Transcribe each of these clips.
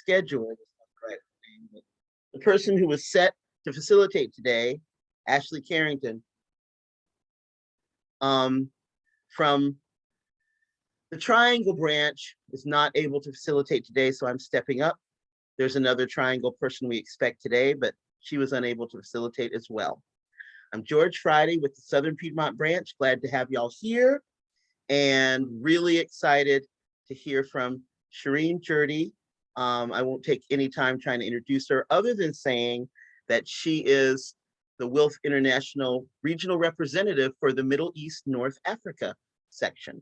schedule, right, the person who was set to facilitate today, Ashley Carrington, from the Triangle branch, is not able to facilitate today, so I'm stepping up. There's another Triangle person we expect today, but she was unable to facilitate as well. I'm George Friday with the Southern Piedmont branch. Glad to have y'all here and really excited to hear from Shireen Jurdy. I won't take any time trying to introduce her other than saying that she is the WILF International Regional Representative for the Middle East North Africa section.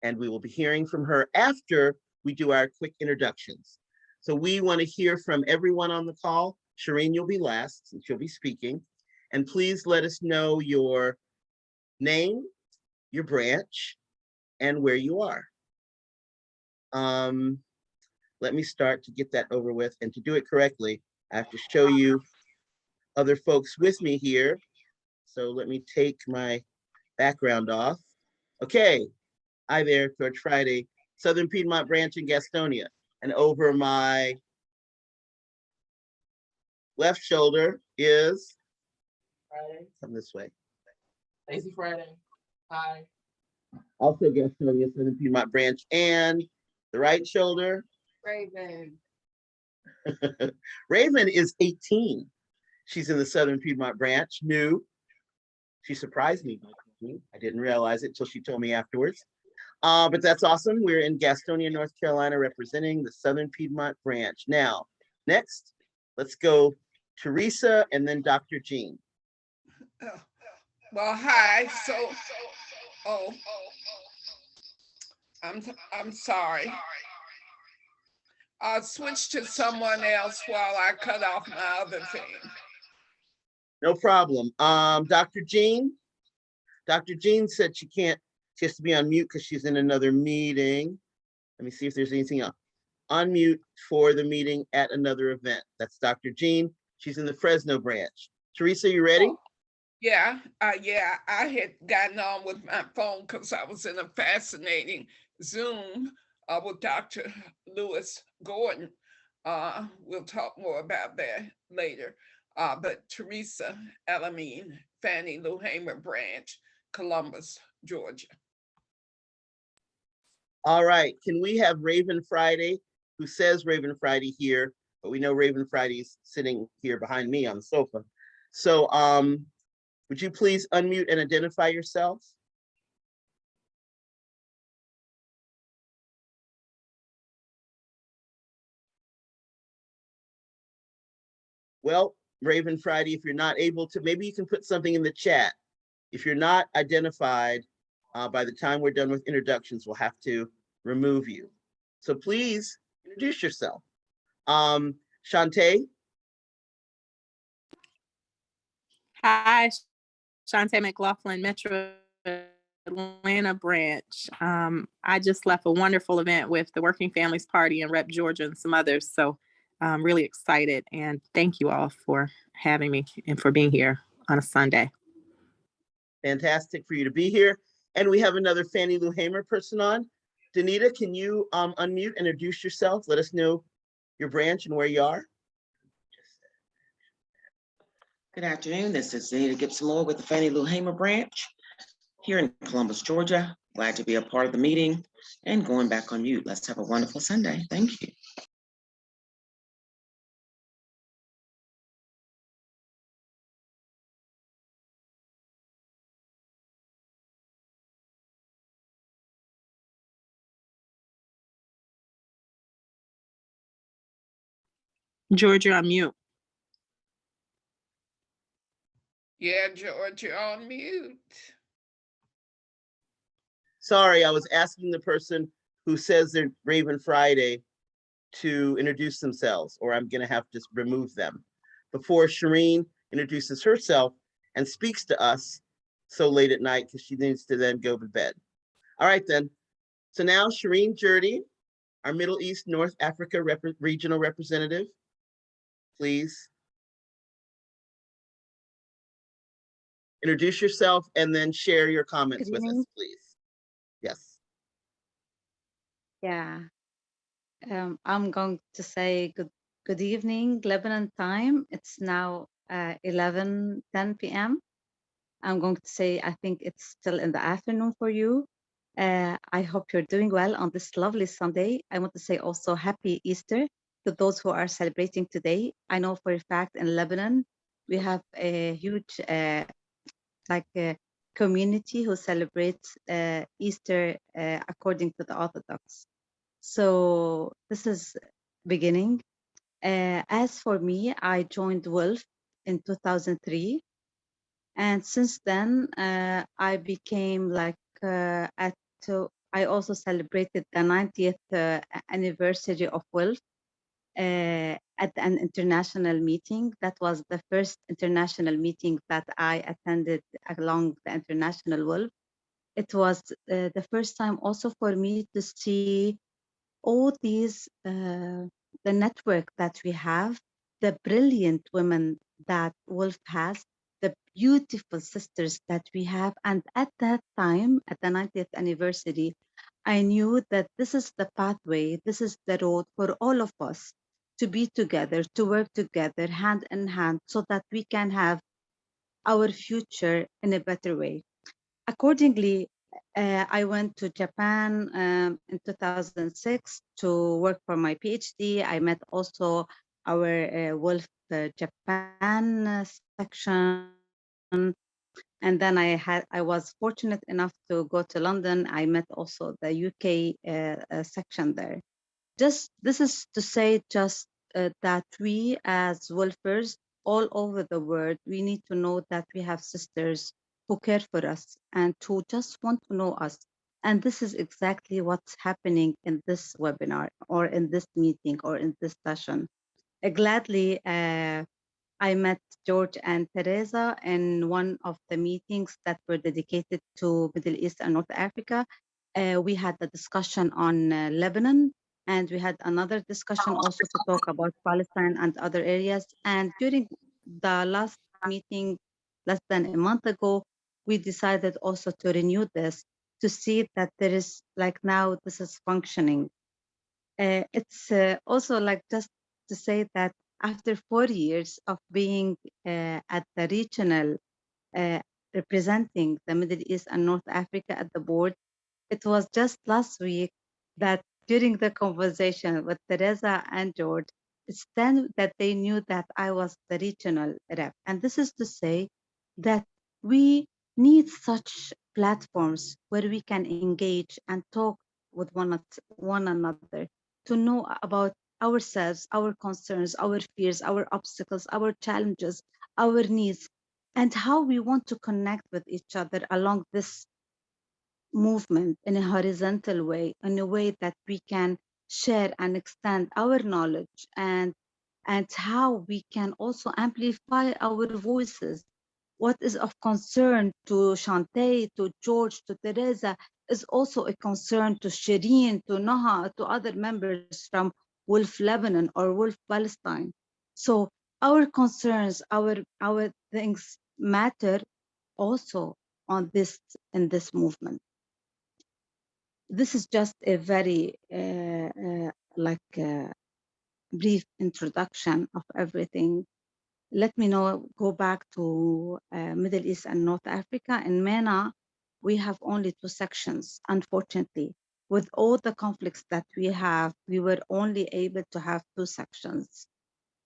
And we will be hearing from her after we do our quick introductions. So we want to hear from everyone on the call. Shireen, you'll be last since you'll be speaking. And please let us know your name, your branch, and where you are. Let me start to get that over with, and to do it correctly, I have to show you other folks with me here. So let me take my background off. Okay, hi there, George Friday, Southern Piedmont branch in Gastonia. And over my left shoulder is Friday. Come this way. Lazy Friday. Hi. Also Gastonia, Southern Piedmont branch. And the right shoulder, Raven. Raven is 18. She's in the Southern Piedmont branch, new. She surprised me. I didn't realize it till she told me afterwards. But that's awesome. We're in Gastonia, North Carolina, representing the Southern Piedmont branch. Now, next, let's go Teresa and then Dr. Jean. Well, hi. I'm sorry. I'll switch to someone else while I cut off my other thing. No problem. Dr. Jean said she can't, she has to be on mute because she's in another meeting. Let me see if there's anything else. Unmute for the meeting at another event. That's Dr. Jean. She's in the Fresno branch. Teresa, you ready? Yeah, I had gotten on with my phone because I was in a fascinating Zoom with Dr. Lewis Gordon. We'll talk more about that later. But Teresa Elamine, Fannie Lou Hamer branch, Columbus, Georgia. All right, can we have Raven Friday, who says Raven Friday here, but we know Raven Friday's sitting here behind me on the sofa. So would you please unmute and identify yourselves? Well, Raven Friday, if you're not able to, maybe you can put something in the chat. If you're not identified, by the time we're done with introductions, we'll have to remove you. So please introduce yourself. Shantae. Hi, Shantae McLaughlin, Metro Atlanta branch. I just left a wonderful event with the Working Families Party in Rep Georgia and some others. So I'm really excited, and thank you all for having me and for being here on a Sunday. Fantastic for you to be here. And we have another Fannie Lou Hamer person on. Danita, can you unmute and introduce yourself? Let us know your branch and where you are. Good afternoon. This is Danita Gibson-Moore with the Fannie Lou Hamer branch here in Columbus, Georgia. Glad to be a part of the meeting and going back on mute. Let's have a wonderful Sunday. Thank you. George, you're on mute. Yeah, George, you're on mute. Sorry, I was asking the person who says they're Raven Friday to introduce themselves, or I'm gonna have to just remove them before Shireen introduces herself and speaks to us so late at night because she needs to then go to bed. All right then. So now Shireen Jurdy, our Middle East North Africa regional representative, please introduce yourself and then share your comments with us, please. Yes. Yeah. I'm going to say good evening, Lebanon time. It's now 11:10 p.m. I'm going to say I think it's still in the afternoon for you. I hope you're doing well on this lovely Sunday. I want to say also Happy Easter to those who are celebrating today. I know for a fact in Lebanon we have a huge like a community who celebrates Easter according to the Orthodox. So this is beginning. As for me, I joined Wolf in 2003. And since then, I became like I also celebrated the 90th anniversary of Wolf at an international meeting. That was the first international meeting that I attended along the International Wolf. It was the first time also for me to see all these, the network that we have, the brilliant women that Wolf has, the beautiful sisters that we have. And at that time, at the 90th anniversary, I knew that this is the pathway, this is the road for all of us to be together, to work together, hand in hand, so that we can have our future in a better way. Accordingly, I went to Japan in 2006 to work for my PhD. I met also our Wolf Japan section. And then I was fortunate enough to go to London. I met also the UK section there. This is to say that we as Wolfers all over the world, we need to know that we have sisters who care for us and who just want to know us. And this is exactly what's happening in this webinar or in this meeting or in this session. Gladly, I met George and Teresa in one of the meetings that were dedicated to Middle East and North Africa. We had a discussion on Lebanon, and we had another discussion also to talk about Palestine and other areas. And during the last meeting, less than a month ago, we decided also to renew this to see that there is like now this is functioning. It's also like just to say that after 4 years of being at the regional representing the Middle East and North Africa at the board, it was just last week that during the conversation with Teresa and George, it's then that they knew that I was the regional rep. And this is to say that we need such platforms where we can engage and talk with one another to know about ourselves, our concerns, our fears, our obstacles, our challenges, our needs, and how we want to connect with each other along this movement in a horizontal way, in a way that we can share and extend our knowledge and how we can also amplify our voices. What is of concern to Shantae, to George, to Teresa is also a concern to Shireen, to Noha, to other members from Wolf Lebanon or Wolf Palestine. So our concerns, our things matter also on this in this movement. This is just a very brief introduction of everything. Let me go back to Middle East and North Africa. In MENA, we have only 2 sections, unfortunately. With all the conflicts that we have, we were only able to have 2 sections.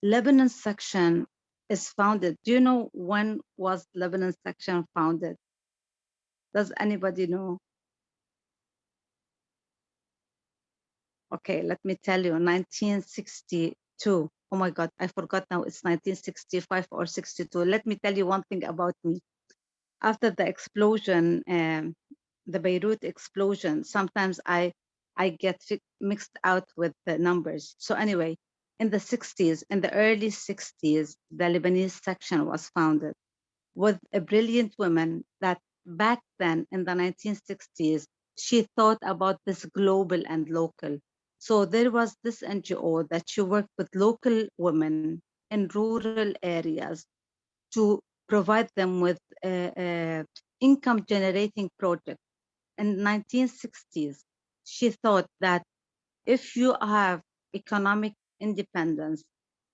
Lebanon section is founded. Do you know when was Lebanon section founded? Does anybody know? Okay, let me tell you, 1962. Oh my God, I forgot now, it's 1965 or 62. Let me tell you one thing about me. After the explosion, the Beirut explosion, sometimes I get mixed out with the numbers. So anyway, in the 60s, in the early 60s, the Lebanese section was founded with a brilliant woman that back then in the 1960s, she thought about this global and local. So there was this NGO that she worked with local women in rural areas to provide them with income generating projects. In 1960s, she thought that if you have economic independence.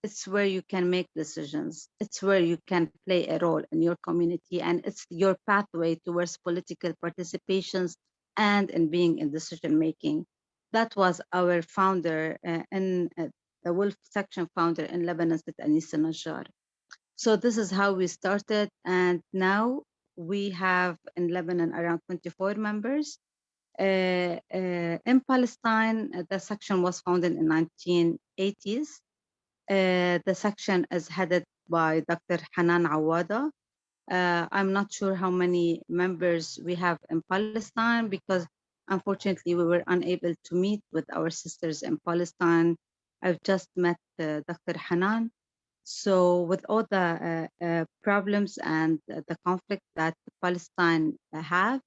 It's where you can make decisions. It's where you can play a role in your community, and it's your pathway towards political participations and in being in decision making. That was our founder the Wolf Section founder in Lebanon, Sid Anisa Najjar. So this is how we started, and now we have in Lebanon around 24 members. In Palestine, the section was founded in 1980s. The section is headed by Dr. Hanan Awada. I'm not sure how many members we have in Palestine because unfortunately we were unable to meet with our sisters in Palestine. I've just met Dr. Hanan. So with all the problems and the conflict that Palestine have,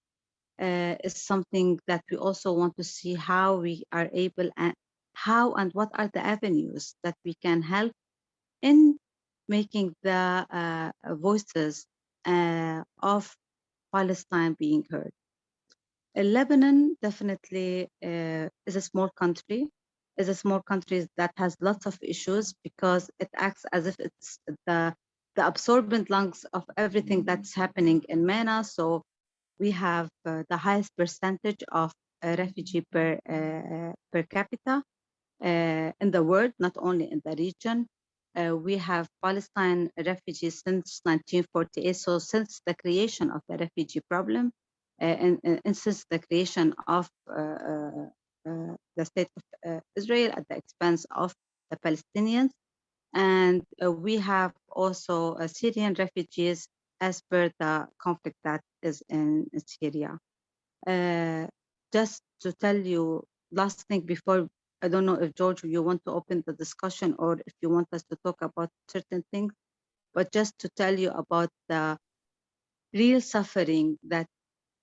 is something that we also want to see how we are able and how and what are the avenues that we can help in making the voices of Palestine being heard. Lebanon definitely is a small country, that has lots of issues because it acts as if it's the absorbent lungs of everything that's happening in MENA. So we have the highest percentage of refugee per capita in the world, not only in the region. We have Palestine refugees since 1948, so since the creation of the refugee problem, and since the creation of the state of Israel at the expense of the Palestinians. And we have also Syrian refugees as per the conflict that is in Syria. Just to tell you, last thing before, I don't know if George, you want to open the discussion or if you want us to talk about certain things, but just to tell you about the real suffering that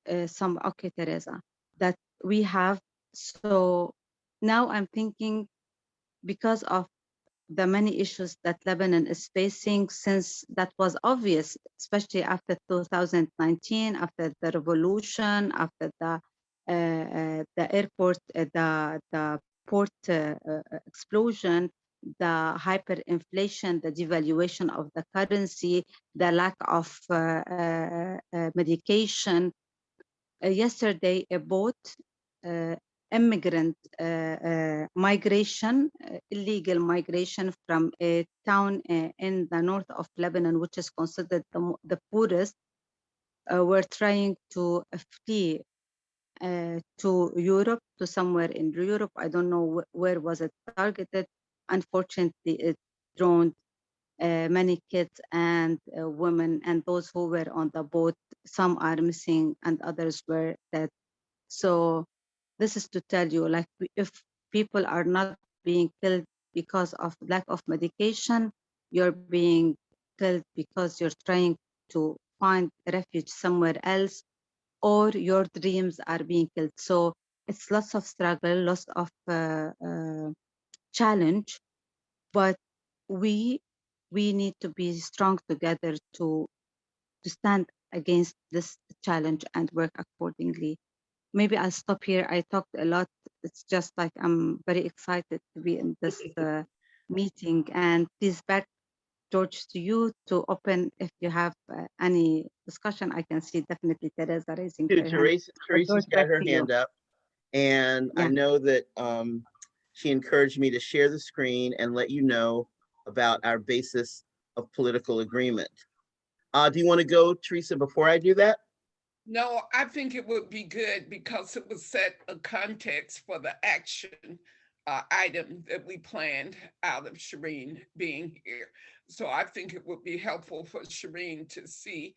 okay, Teresa, that we have. So now I'm thinking because of the many issues that Lebanon is facing, since that was obvious, especially after 2019, after the revolution, after the airport, the port explosion, the hyperinflation, the devaluation of the currency, the lack of medication. Yesterday, a boat, immigrant migration, illegal migration from a town in the north of Lebanon, which is considered the poorest, were trying to flee to Europe, to somewhere in Europe. I don't know where was it targeted. Unfortunately, it drowned many kids and women, and those who were on the boat, some are missing and others were dead. So this is to tell you, like, if people are not being killed because of lack of medication, you're being killed because you're trying to find refuge somewhere else, or your dreams are being killed. So it's lots of struggle, lots of challenge, but we need to be strong together to stand against this challenge and work accordingly. Maybe I'll stop here. I talked a lot. It's just like I'm very excited to be in this meeting. And please back, George, to you to open if you have any discussion. I can see definitely Teresa raising her hand. Teresa's George, got back her to you. hand up. And I Yeah. know that she encouraged me to share the screen and let you know about our basis of political agreement. Do you want to go, Teresa, before I do that? No, I think it would be good because it would set a context for the action item that we planned out of Shireen being here. So I think it would be helpful for Shireen to see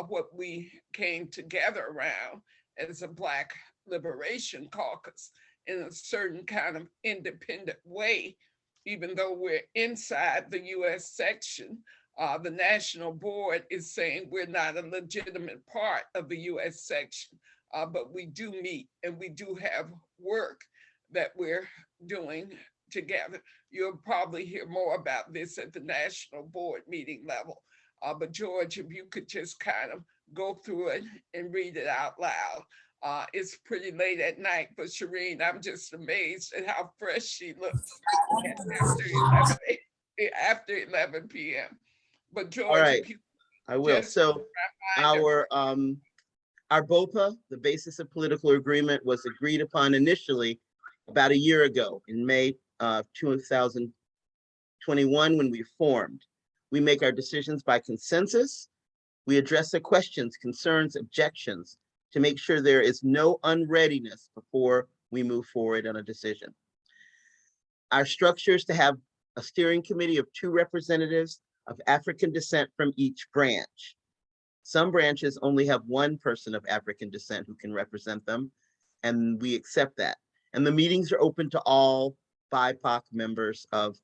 what we came together around as a Black Liberation Caucus in a certain kind of independent way, even though we're inside the US section. The national board is saying we're not a legitimate part of the US section, but we do meet and we do have work that we're doing together. You'll probably hear more about this at the national board meeting level. But George, if you could just kind of go through it and read it out loud, It's pretty late at night, but Shireen, I'm just amazed at how fresh she looks after 11 p.m. But All George, right, if you I will. just So remind our BOPA, the basis of political agreement, was agreed upon initially about a year ago in May 2021 when we formed. We make our decisions by consensus. We address the questions, concerns, objections to make sure there is no unreadiness before we move forward on a decision. Our structure is to have a steering committee of 2 representatives of African descent from each branch. Some branches only have 1 person of African descent who can represent them, and we accept that. And the meetings are open to all BIPOC members of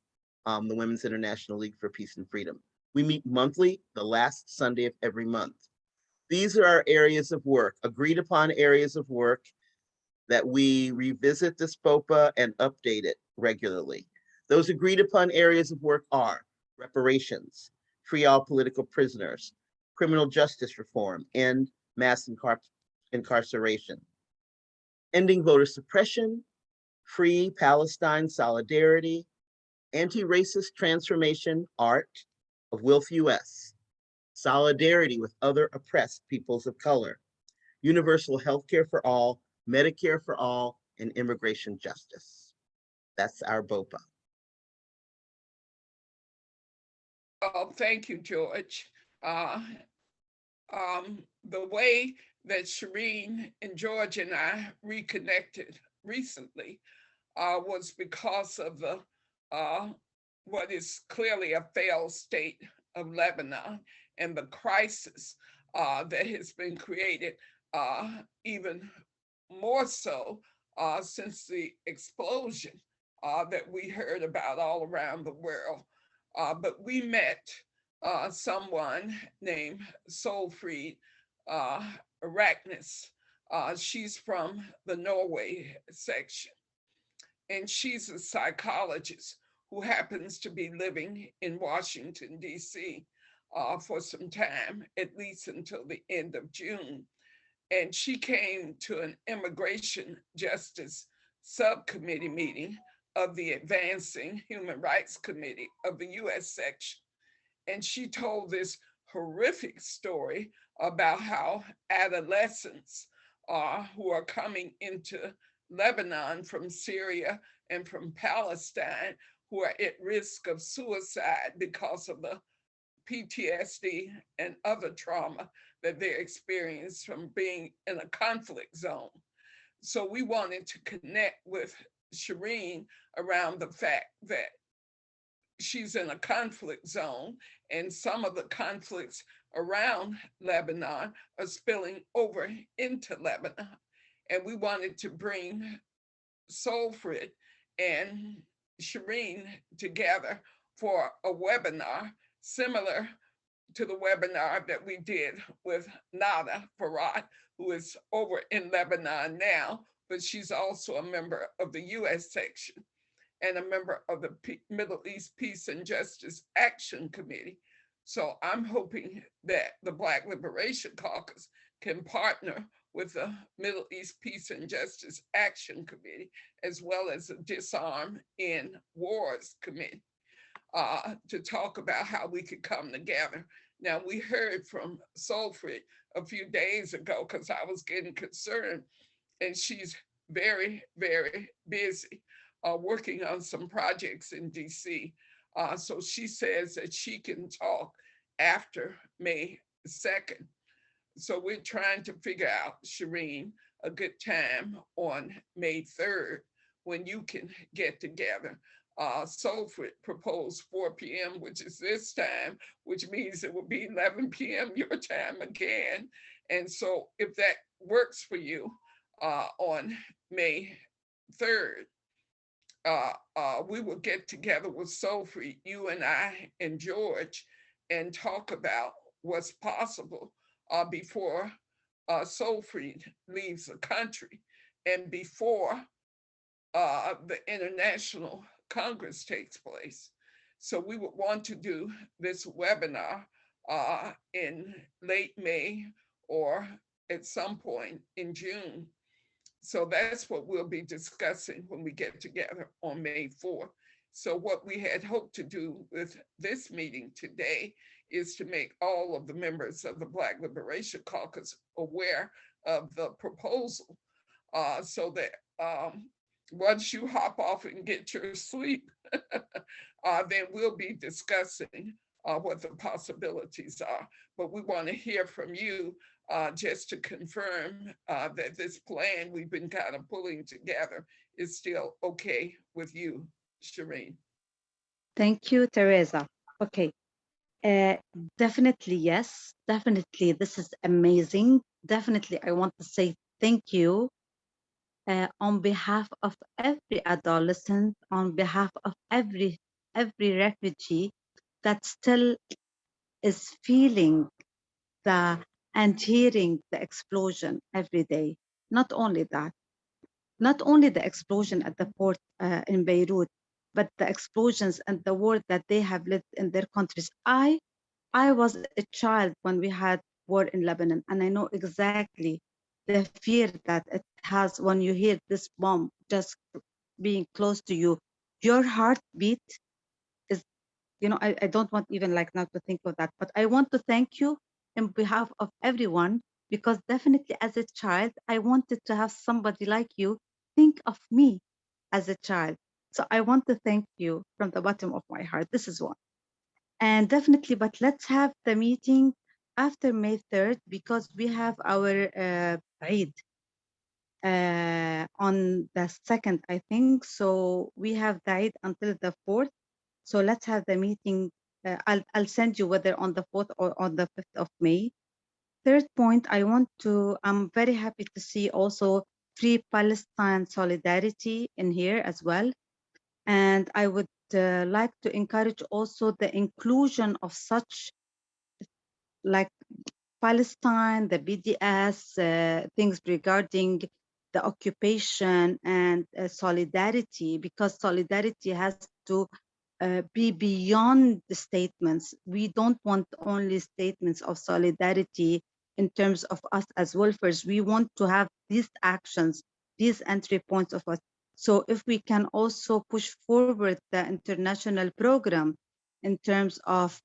the Women's International League for Peace and Freedom. We meet monthly, the last Sunday of every month. These are our areas of work, agreed upon areas of work that we revisit this BOPA and update it regularly. Those agreed upon areas of work are reparations, free all political prisoners, criminal justice reform, and mass incarceration, ending voter suppression, free Palestine solidarity, anti-racist transformation art of Wilf US, solidarity with other oppressed peoples of color, universal healthcare for all, Medicare for all, and immigration justice. That's our BOPA. Oh, thank you, George. The way that Shireen and George and I reconnected recently was because of the what is clearly a failed state of Lebanon and the crisis that has been created even more so since the explosion that we heard about all around the world. But we met someone named Solfrid Arachnis. She's from the Norway section, and she's a psychologist who happens to be living in Washington, D.C. For some time, at least until the end of June. And she came to an immigration justice subcommittee meeting of the Advancing Human Rights Committee of the US section. And she told this horrific story about how adolescents who are coming into Lebanon from Syria and from Palestine who are at risk of suicide because of the PTSD and other trauma that they experience from being in a conflict zone. So we wanted to connect with Shireen around the fact that she's in a conflict zone and some of the conflicts around Lebanon are spilling over into Lebanon. And we wanted to bring Solfrid and Shireen together for a webinar similar to the webinar that we did with Nada Farad, who is over in Lebanon now, but she's also a member of the US section and a member of the Middle East Peace and Justice Action Committee. So I'm hoping that the Black Liberation Caucus can partner with the Middle East Peace and Justice Action Committee, as well as the Disarm in Wars Committee, to talk about how we could come together. Now, we heard from Solfrid a few days ago because I was getting concerned, and she's very, very busy working on some projects in DC. So she says that she can talk after May 2nd. So we're trying to figure out, Shireen, a good time on May 3rd when you can get together. Solfrid proposed 4 p.m., which is this time, which means it will be 11 p.m. your time again. And so if that works for you on May 3rd, we will get together with Solfrid, you and I and George, and talk about what's possible before Solfrid leaves the country and before the International Congress takes place. So we would want to do this webinar in late May or at some point in June. So that's what we'll be discussing when we get together on May 4th. So what we had hoped to do with this meeting today is to make all of the members of the Black Liberation Caucus aware of the proposal, so that once you hop off and get your sleep, then we'll be discussing what the possibilities are. But we want to hear from you just to confirm that this plan we've been kind of pulling together is still okay with you, Shireen. Thank you, Teresa. Okay. Definitely, yes. Definitely, this is amazing. Definitely, I want to say thank you on behalf of every adolescent, on behalf of every refugee that still is feeling and hearing the explosion every day. Not only that, not only the explosion at the port in Beirut, but the explosions and the war that they have lived in their countries. I was a child when we had war in Lebanon, and I know exactly the fear that it has when you hear this bomb just being close to you. Your heartbeat is, I don't want even like now to think of that, but I want to thank you in behalf of everyone, because definitely as a child, I wanted to have somebody like you think of me as a child. So I want to thank you from the bottom of my heart. This is one. And definitely, but let's have the meeting after May 3rd, because we have our Eid on the 2nd, I think. So we have the Eid until the 4th. So let's have the meeting. I'll send you whether on the 4th or on the 5th of May. Third point, I'm very happy to see also Free Palestine solidarity in here as well. And I would like to encourage also the inclusion of such like Palestine, the BDS, things regarding the occupation and solidarity, because solidarity has to be beyond the statements. We don't want only statements of solidarity in terms of us as welfares. We want to have these actions, these entry points of us. So if we can also push forward the international program in terms of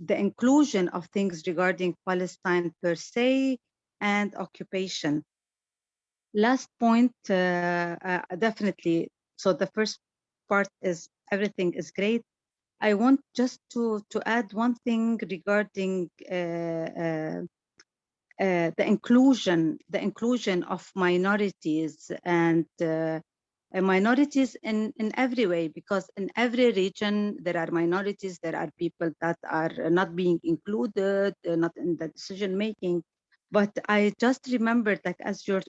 the inclusion of things regarding Palestine per se and occupation. Last point, definitely. So the first part is everything is great. I want just to add one thing regarding the inclusion of minorities and minorities in every way, because in every region there are minorities, there are people that are not being included, not in the decision making. But I just remembered, like as you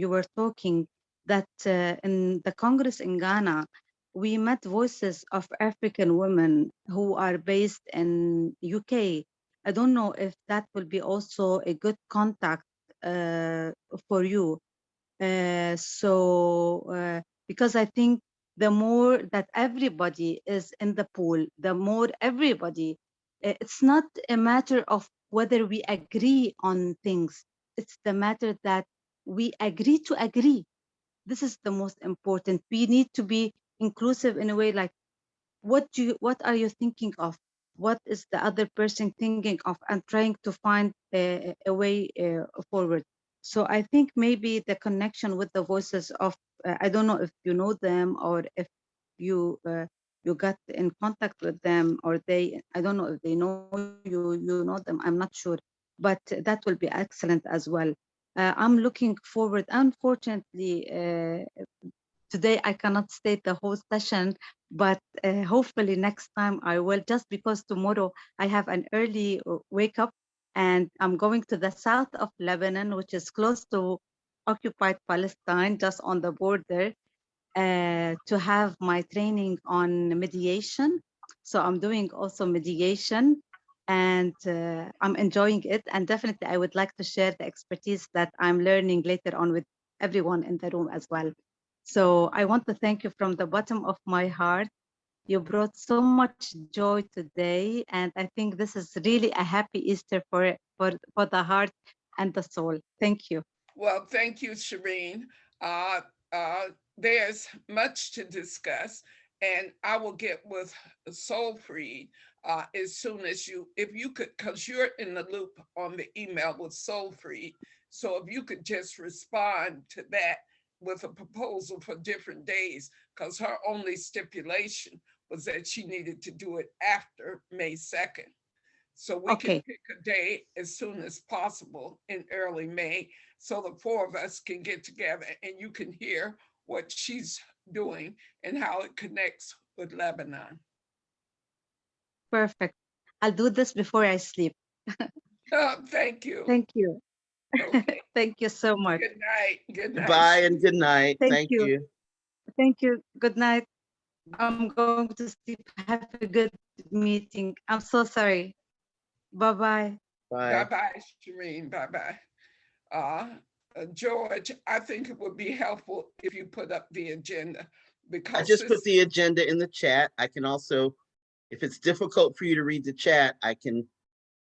were talking, that in the Congress in Ghana, we met voices of African women who are based in UK. I don't know if that will be also a good contact for you. Because I think the more that everybody is in the pool, the more everybody, it's not a matter of whether we agree on things. It's the matter that we agree to agree. This is the most important. We need to be inclusive in a way like, what are you thinking of? What is the other person thinking of? And trying to find a way forward. So I think maybe the connection with the voices of, I don't know if you know them or if you got in contact with them, or I don't know if they know you know them, I'm not sure, but that will be excellent as well. I'm looking forward. Unfortunately, today I cannot stay the whole session, but hopefully next time I will, just because tomorrow I have an early wake up and I'm going to the south of Lebanon, which is close to occupied Palestine, just on the border, to have my training on mediation. So I'm doing also mediation, and I'm enjoying it. And definitely I would like to share the expertise that I'm learning later on with everyone in the room as well. So I want to thank you from the bottom of my heart. You brought so much joy today, and I think this is really a happy Easter for the heart and the soul. Thank you. Well, thank you, Shireen. Uh, there's much to discuss, and I will get with Soul Free as soon as if you could, because you're in the loop on the email with Soul Free. So if you could just respond to that with a proposal for different days, because her only stipulation was that she needed to do it after May 2nd. So we can Okay. pick a day as soon as possible in early May, so the four of us can get together and you can hear what she's doing and how it connects with Lebanon. Perfect. I'll do this before I sleep. Thank you. Thank you. Okay. Thank you so much. Good night. Good night. Goodbye and good night. Thank Thank you. you. Thank you. Good night. I'm going to sleep. Have a good meeting. I'm so sorry. Bye-bye. Bye. Bye-bye, Shireen. Bye-bye. George, I think it would be helpful if you put up the agenda, because I just put the agenda in the chat. I can also, if it's difficult for you to read the chat, I can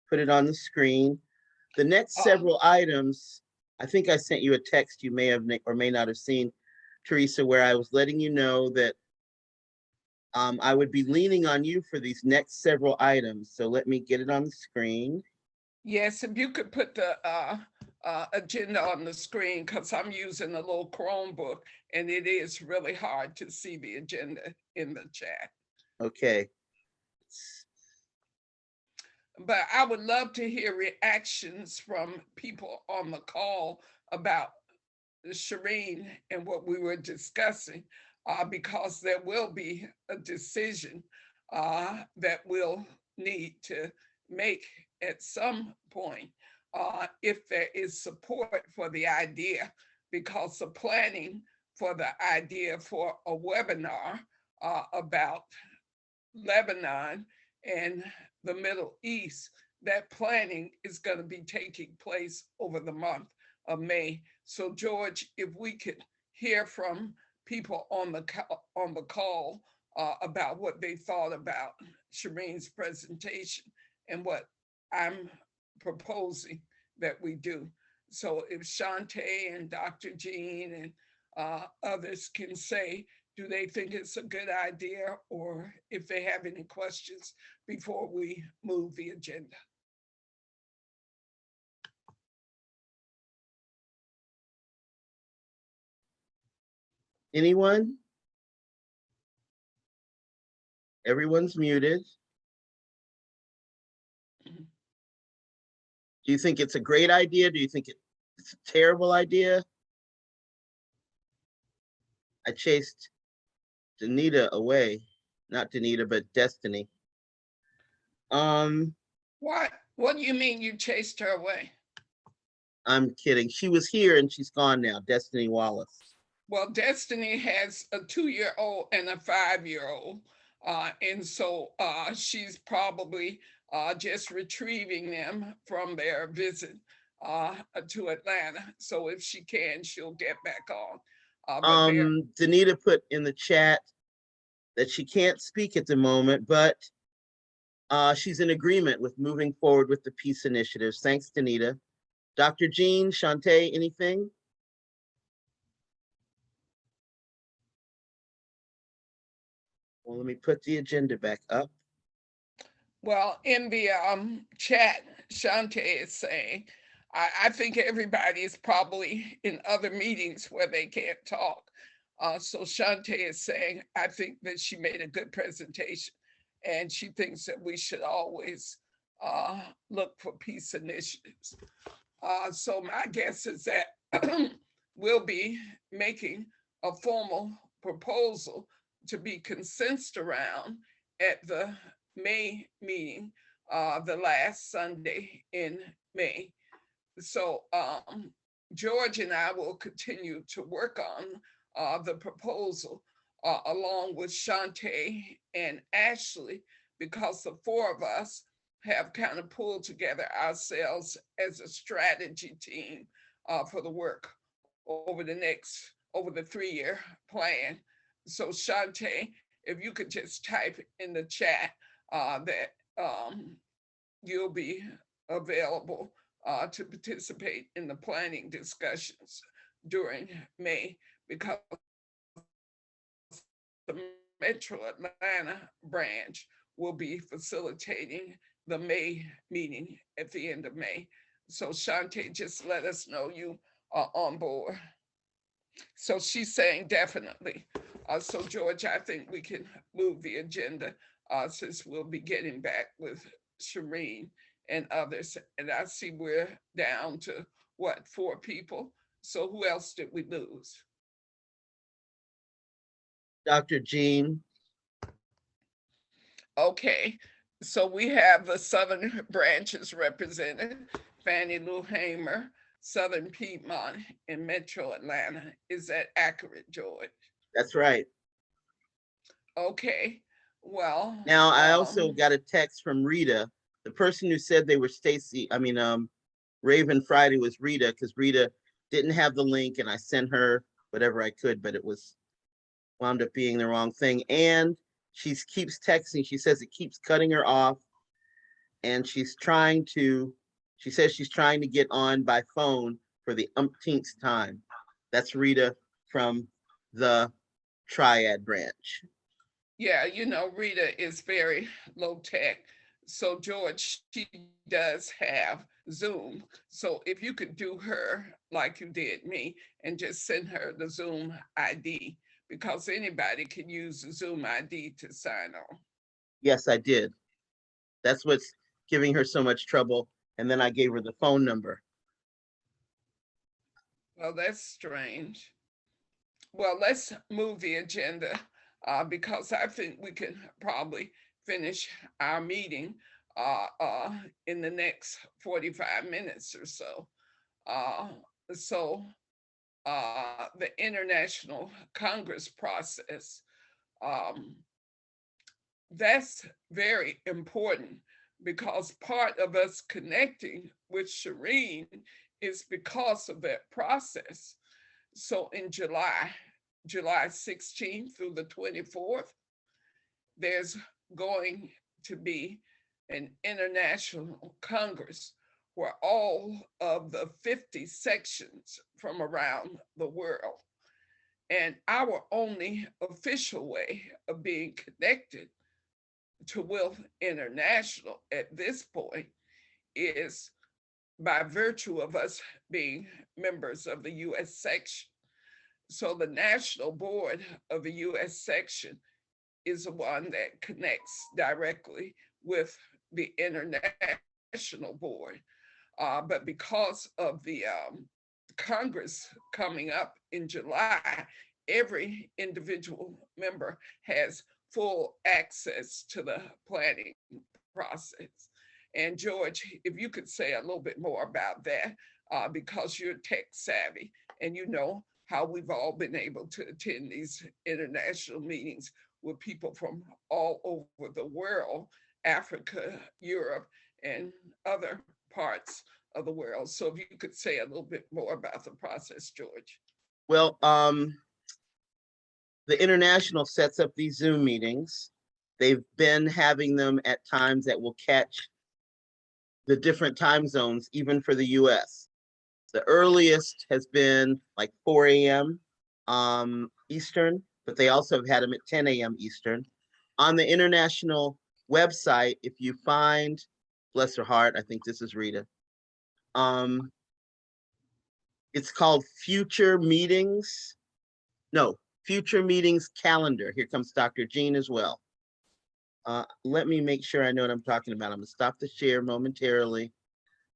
put it on the screen. The next several items, I think I sent you a text you may have or may not have seen, Teresa, where I was letting you know that I would be leaning on you for these next several items. So let me get it on the screen. Yes, if you could put the agenda on the screen, because I'm using a little Chromebook and it is really hard to see the agenda in the chat. Okay. But I would love to hear reactions from people on the call about Shireen and what we were discussing, because there will be a decision that we'll need to make at some point if there is support for the idea, because the planning for the idea for a webinar about Lebanon and the Middle East, that planning is going to be taking place over the month of May. So George, if we could hear from people on the call about what they thought about Shireen's presentation and what I'm proposing that we do. So if Shante and Dr. Jean and others can say, do they think it's a good idea, or if they have any questions before we move the agenda. Anyone? Everyone's muted. Do you think it's a great idea? Do you think it's a terrible idea? I chased Danita away. Not Danita, but Destiny. What do you mean you chased her away? I'm kidding. She was here and she's gone now, Destiny Wallace. Well, Destiny has a 2-year-old and a 5-year-old. And so she's probably just retrieving them from their visit to Atlanta. So if she can, she'll get back on. Danita put in the chat that she can't speak at the moment, but she's in agreement with moving forward with the peace initiatives. Thanks, Danita. Dr. Jean, Shante, anything? Well, let me put the agenda back up. Well, in the chat, Shante is saying, I think everybody is probably in other meetings where they can't talk. So Shante is saying, I think that she made a good presentation, and she thinks that we should always look for peace initiatives. So my guess is that we'll be making a formal proposal to be consensus around at the May meeting, the last Sunday in May. So George and I will continue to work on the proposal along with Shante and Ashley, because the four of us have kind of pulled together ourselves as a strategy team for the work over the 3-year plan. So Shante, if you could just type in the chat that you'll be available to participate in the planning discussions during May, because the Metro Atlanta branch will be facilitating the May meeting at the end of May. So Shante, just let us know you are on board. So she's saying definitely. So George, I think we can move the agenda since we'll be getting back with Shireen and others. And I see we're down to what, 4 people? So who else did we lose? Dr. Jean, Okay, so we have the Southern branches represented, Fannie Lou Hamer, Southern Piedmont, and Metro Atlanta. Is that accurate, George? that's right. Okay, well. Now, I also got a text from Rita, the person who said they were Raven Friday was Rita, because Rita didn't have the link and I sent her whatever I could, but it was wound up being the wrong thing. And she keeps texting. She says it keeps cutting her off. And she says she's trying to get on by phone for the umpteenth time. That's Rita from the Triad branch. Yeah, you know, Rita is very low tech. So George, she does have Zoom. So if you could do her like you did me and just send her the Zoom ID, because anybody can use the Zoom ID to sign on. Yes, I did. That's what's giving her so much trouble. And then I gave her the phone number. Well, that's strange. Well, let's move the agenda because I think we can probably finish our meeting in the next 45 minutes or so. The International Congress process, that's very important, because part of us connecting with Shireen is because of that process. So in July 16th through the 24th, there's going to be an international Congress where all of the 50 sections from around the world, and our only official way of being connected to WILF International at this point is by virtue of us being members of the US section. So the national board of the US section is the one that connects directly with the international board. But because of the Congress coming up in July, every individual member has full access to the planning process. And George, if you could say a little bit more about that, because you're tech savvy and you know how we've all been able to attend these international meetings with people from all over the world, Africa, Europe, and other parts of the world. So if you could say a little bit more about the process, George. Well, the International sets up these Zoom meetings. They've been having them at times that will catch the different time zones, even for the US. The earliest has been like 4 a.m. Eastern, but they also have had them at 10 a.m. Eastern. On the international website, if you find, bless her heart, I think this is Rita. It's called Future Meetings. No, Future Meetings Calendar. Here comes Dr. Jean as well. Let me make sure I know what I'm talking about. I'm gonna stop the share momentarily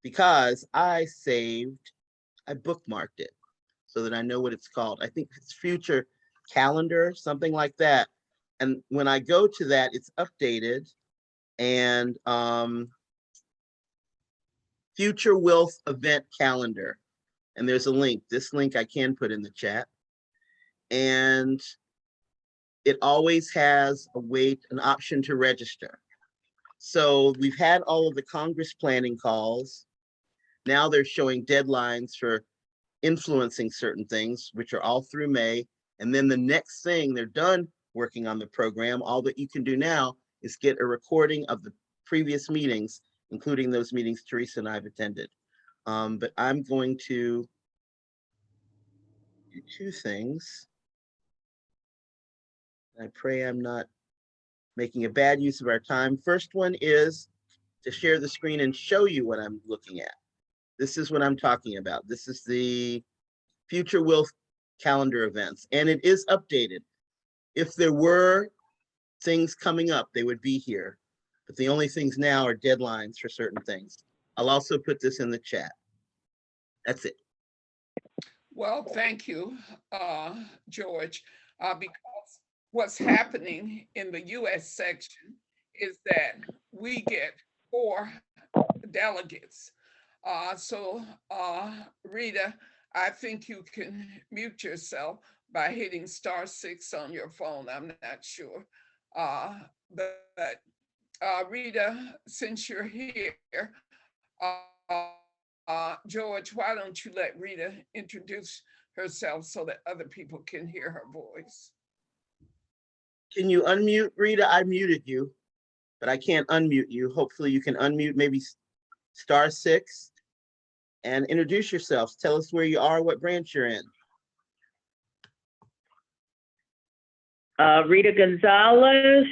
because I bookmarked it so that I know what it's called. I think it's Future Calendar, something like that. And when I go to that, it's updated, and Future WILF Event Calendar. And there's a link. This link I can put in the chat. And it always has an option to register. So we've had all of the Congress planning calls. Now they're showing deadlines for influencing certain things, which are all through May. And then the next thing, they're done working on the program. All that you can do now is get a recording of the previous meetings, including those meetings Teresa and I have attended. But I'm going to do two things. I pray I'm not making a bad use of our time. First one is to share the screen and show you what I'm looking at. This is what I'm talking about. This is the Future Will calendar events, and it is updated. If there were things coming up, they would be here. But the only things now are deadlines for certain things. I'll also put this in the chat. That's it. Well, thank you, George, because what's happening in the US section is that we get 4 delegates. Rita, I think you can mute yourself by hitting *6 on your phone. I'm not sure. But Rita, since you're here, George, why don't you let Rita introduce herself so that other people can hear her voice? Can you unmute, Rita? I muted you, but I can't unmute you. Hopefully you can unmute maybe *6 and introduce yourselves. Tell us where you are, what branch you're in. Rita Gonzalez,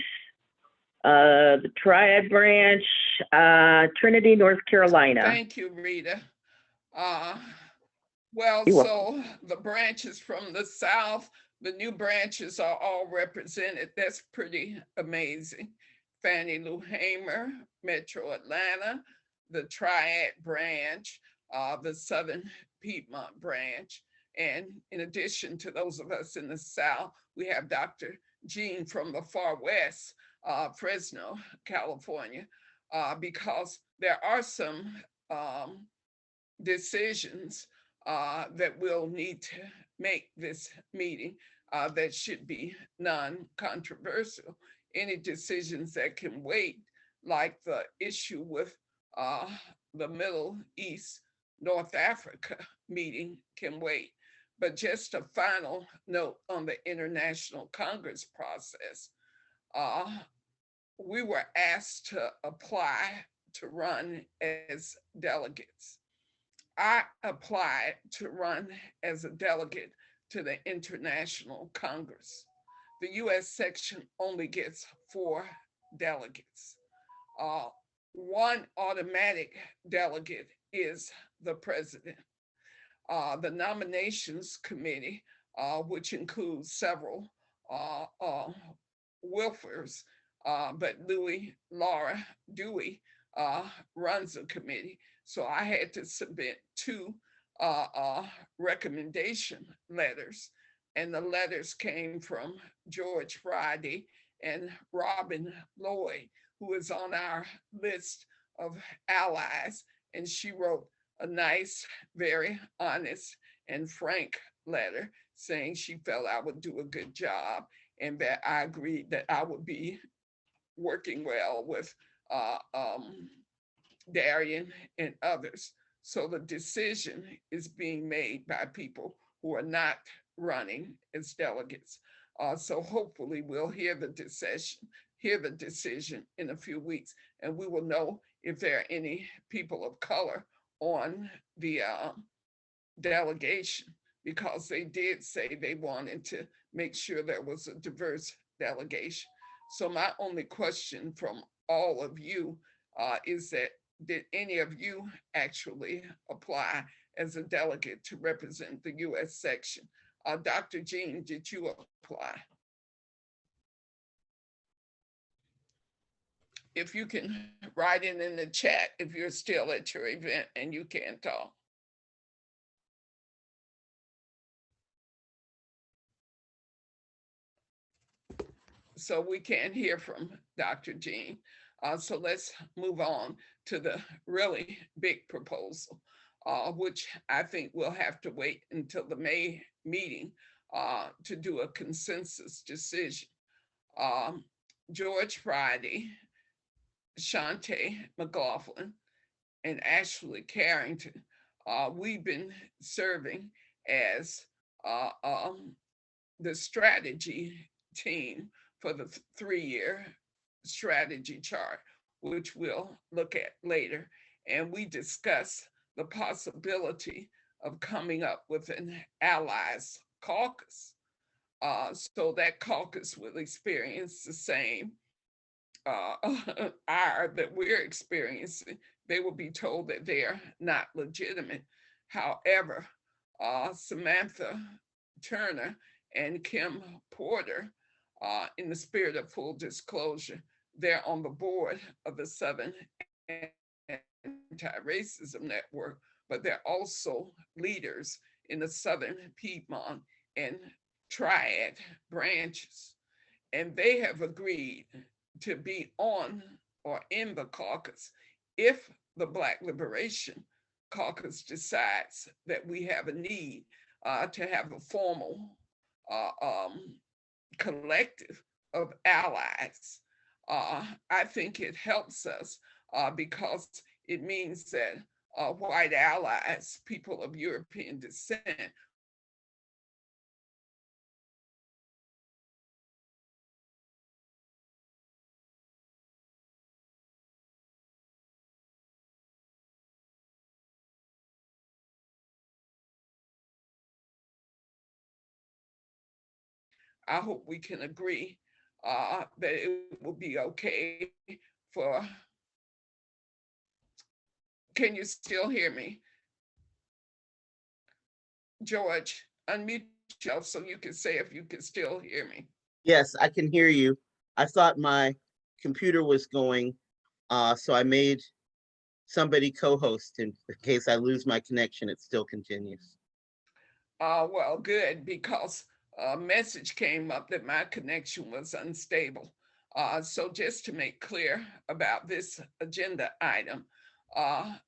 the Triad Branch, Trinity, North Carolina. Thank you, Rita. Well, You're so the branches from the South, the new branches are all represented. That's pretty amazing. Fannie Lou Hamer, Metro Atlanta, the Triad Branch, the Southern Piedmont Branch. And in addition to those of us in the South, we have Dr. Jean from the far West, Fresno, California, because there are some decisions that we'll need to make this meeting that should be non-controversial. Any decisions that can wait, like the issue with the Middle East, North Africa meeting can wait. But just a final note on the International Congress process. We were asked to apply to run as delegates. I applied to run as a delegate to the International Congress. The US section only gets 4 delegates. One automatic delegate is the president. The nominations committee, which includes several Wilfers, but Laura Dewey runs the committee. So I had to submit 2 recommendation letters, and the letters came from George Friday and Robin Lloyd, who is on our list of allies, and she wrote a nice, very honest and frank letter saying she felt I would do a good job and that I agreed that I would be working well with Darian and others. So the decision is being made by people who are not running as delegates. So hopefully we'll hear the decision in a few weeks, and we will know if there are any people of color on the delegation, because they did say they wanted to make sure there was a diverse delegation. So my only question from all of you is that, did any of you actually apply as a delegate to represent the US section? Dr. Jean, did you apply? If you can write it in the chat if you're still at your event and you can't talk. So we can't hear from Dr. Jean. So let's move on to the really big proposal, which I think we'll have to wait until the May meeting to do a consensus decision. George Friday, Shante McLaughlin, and Ashley Carrington, we've been serving as the strategy team for the 3-year strategy chart, which we'll look at later. And we discuss the possibility of coming up with an allies caucus. So that caucus will experience the same ire that we're experiencing. They will be told that they're not legitimate. However, Samantha Turner and Kim Porter, in the spirit of full disclosure, they're on the board of the Southern Anti-Racism Network, but they're also leaders in the Southern Piedmont and Triad branches. And they have agreed to be on or in the caucus if the Black Liberation Caucus decides that we have a need to have a formal collective of allies. I think it helps us because it means that white allies, people of European descent, I hope we can agree that it will be okay for, can you still hear me? George, unmute yourself so you can say if you can still hear me. Yes, I can hear you. I thought my computer was going, so I made somebody co-host in case I lose my connection, it still continues. Well, good, because a message came up that my connection was unstable. So just to make clear about this agenda item,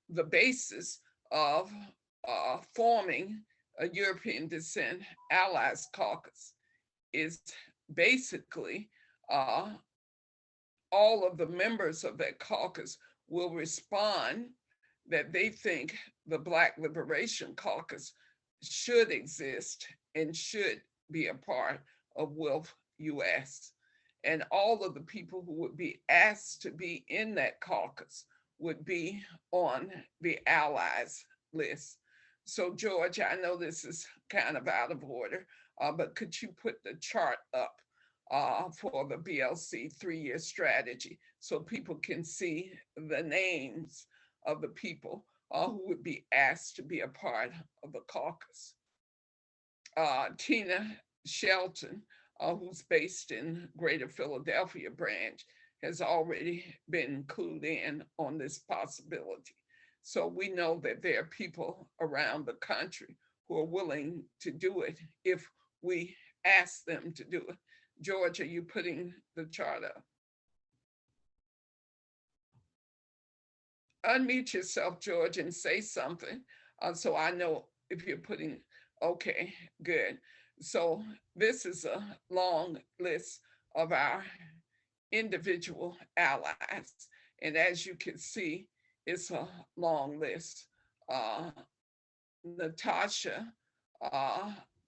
the basis of forming a European Descent Allies Caucus is basically all of the members of that caucus will respond that they think the Black Liberation Caucus should exist and should be a part of WILF US. And all of the people who would be asked to be in that caucus would be on the allies list. So George, I know this is kind of out of order, but could you put the chart up for the BLC 3-year strategy so people can see the names of the people who would be asked to be a part of the caucus. Tina Shelton, who's based in Greater Philadelphia branch, has already been clued in on this possibility. So we know that there are people around the country who are willing to do it if we ask them to do it. George, are you putting the chart up? Unmute yourself, George, and say something so I know if you're putting, okay, good. So this is a long list of our individual allies. And as you can see, it's a long list. Natasha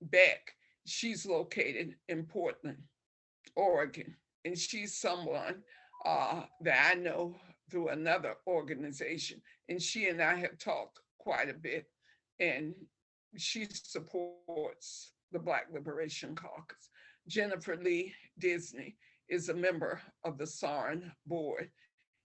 Beck, she's located in Portland, Oregon, and she's someone that I know through another organization, and she and I have talked quite a bit, and she supports the Black Liberation Caucus. Jennifer Lee Disney is a member of the SARN board,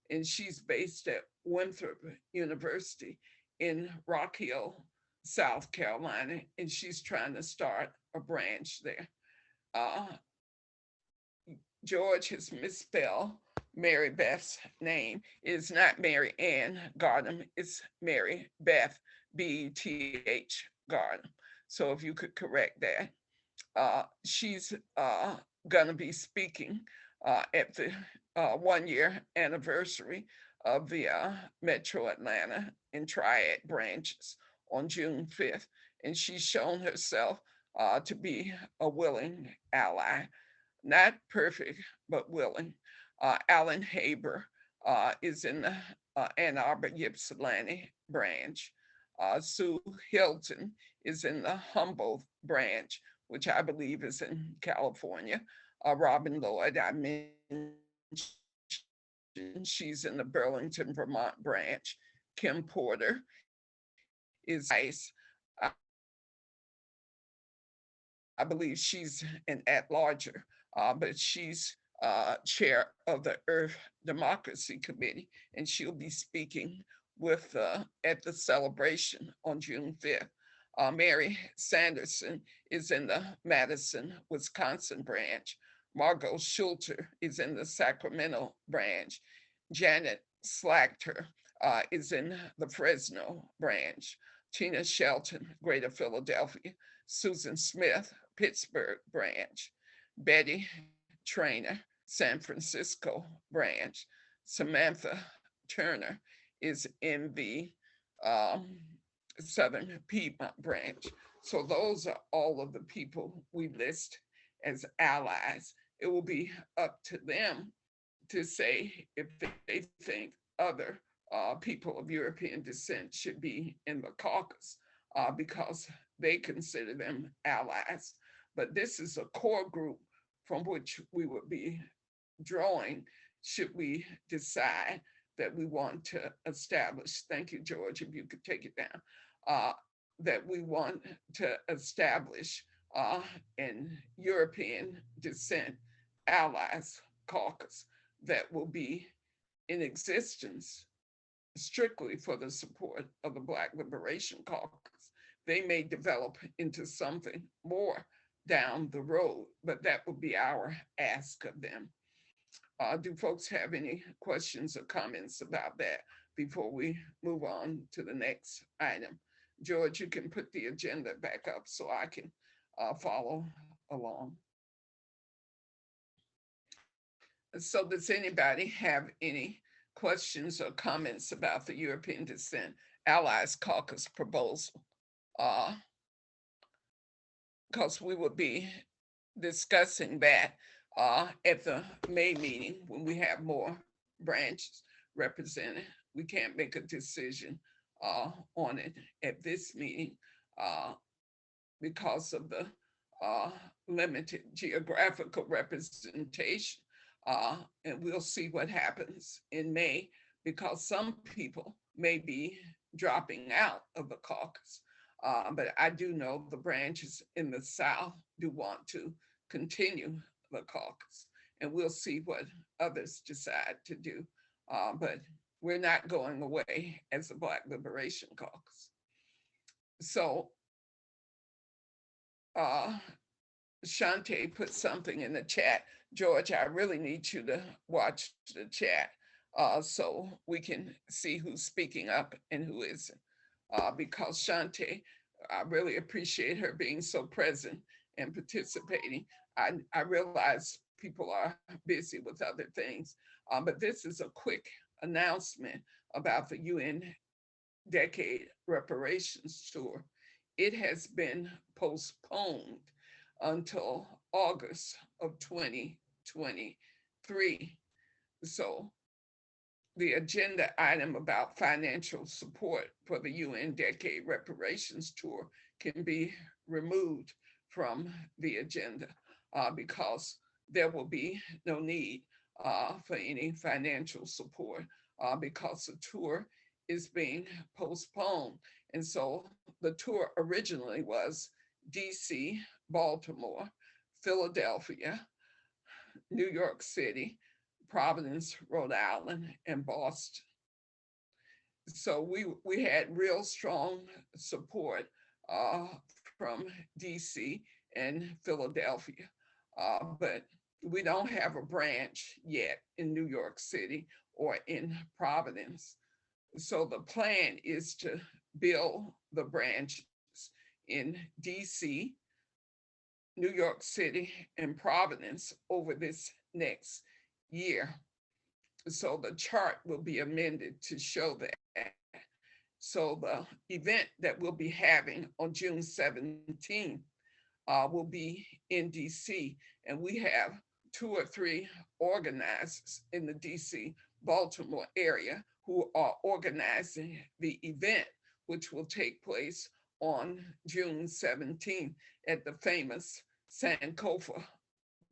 and she's based at Winthrop University in Rock Hill, South Carolina, and she's trying to start a branch there. George has misspelled Mary Beth's name. It's not Mary Ann Gardner, it's Mary Beth, B-E-T-H Gardner. So if you could correct that. She's gonna be speaking at the 1-year anniversary of the Metro Atlanta and Triad branches on June 5th. And she's shown herself to be a willing ally. Not perfect, but willing. Alan Haber is in the Ann Arbor Ypsilanti branch. Sue Hilton is in the Humboldt branch, which I believe is in California. Robin Lloyd, I mentioned, she's in the Burlington, Vermont branch. Kim Porter is I believe she's an at-larger, but she's chair of the Earth Democracy Committee, and she'll be speaking with at the celebration on June 5th. Mary Sanderson is in the Madison, Wisconsin branch. Margot Schulter is in the Sacramento branch. Janet Slachter is in the Fresno branch. Tina Shelton, Greater Philadelphia. Susan Smith, Pittsburgh branch. Betty Trainer, San Francisco branch. Samantha Turner is in the Southern Piedmont branch. So those are all of the people we list as allies. It will be up to them to say if they think other people of European descent should be in the caucus because they consider them allies. But this is a core group from which we would be drawing should we decide that we want to establish, thank you, George, if you could take it down, that we want to establish an European descent allies caucus that will be in existence strictly for the support of the Black Liberation Caucus. They may develop into something more down the road, but that would be our ask of them. Do folks have any questions or comments about that before we move on to the next item? George, you can put the agenda back up so I can follow along. So does anybody have any questions or comments about the European Descent Allies Caucus proposal? Because we will be discussing that at the May meeting when we have more branches represented. We can't make a decision on it at this meeting because of the limited geographical representation. And we'll see what happens in May because some people may be dropping out of the caucus. But I do know the branches in the South do want to continue the caucus, and we'll see what others decide to do. But we're not going away as a Black Liberation Caucus. So Shante put something in the chat. George, I really need you to watch the chat so we can see who's speaking up and who isn't. Because Shante, I really appreciate her being so present and participating. I realize people are busy with other things, but this is a quick announcement about the UN Decade Reparations Tour. It has been postponed until August of 2023. So the agenda item about financial support for the UN Decade Reparations Tour can be removed from the agenda because there will be no need for any financial support because the tour is being postponed. And so the tour originally was DC, Baltimore, Philadelphia, New York City, Providence, Rhode Island, and Boston. So we had real strong support from DC and Philadelphia, but we don't have a branch yet in New York City or in Providence. So the plan is to build the branches in DC, New York City, and Providence over this next year. So the chart will be amended to show that. So the event that we'll be having on June 17th will be in DC, and we have 2 or 3 organizers in the DC, Baltimore area who are organizing the event, which will take place on June 17th at the famous Sankofa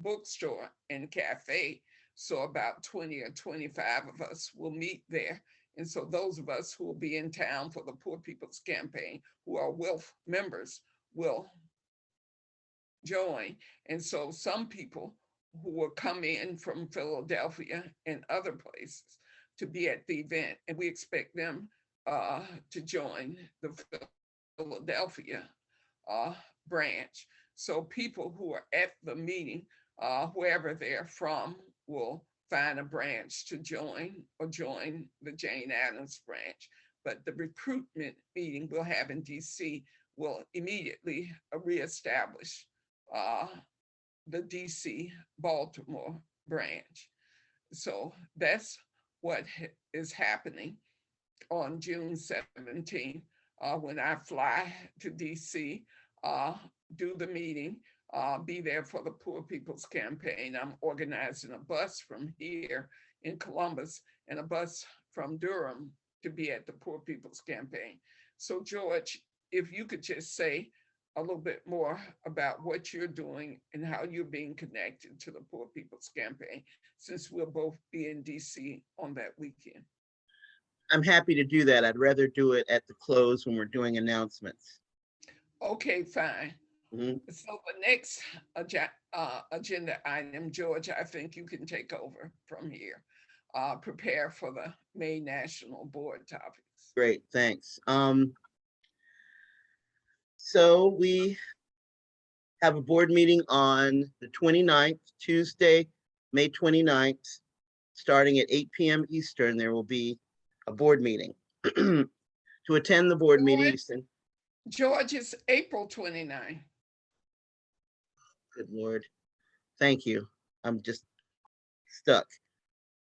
bookstore and cafe. So about 20 or 25 of us will meet there And so those of us who will be in town for the Poor People's Campaign, who are WILF members, will join. And so some people who will come in from Philadelphia and other places to be at the event, and we expect them to join the Philadelphia branch. So people who are at the meeting, wherever they're from, will find a branch to join or join the Jane Addams branch. But the recruitment meeting we'll have in DC will immediately reestablish the DC Baltimore branch. So that's what is happening on June 17th when I fly to DC, do the meeting, be there for the Poor People's Campaign. I'm organizing a bus from here in Columbus and a bus from Durham to be at the Poor People's Campaign. So George, if you could just say a little bit more about what you're doing and how you're being connected to the Poor People's Campaign, since we'll both be in DC on that weekend. I'm happy to do that. I'd rather do it at the close when we're doing announcements. Okay, fine. Mhm. So the next agenda item, George, I think you can take over from here. Prepare for the May National Board topics. Great, thanks. So we have a board meeting on the 29th, Tuesday, May 29th, starting at 8 p.m. Eastern. There will be a board meeting. To attend the board meeting, George, it's April 29th. good Lord. Thank you. I'm just stuck.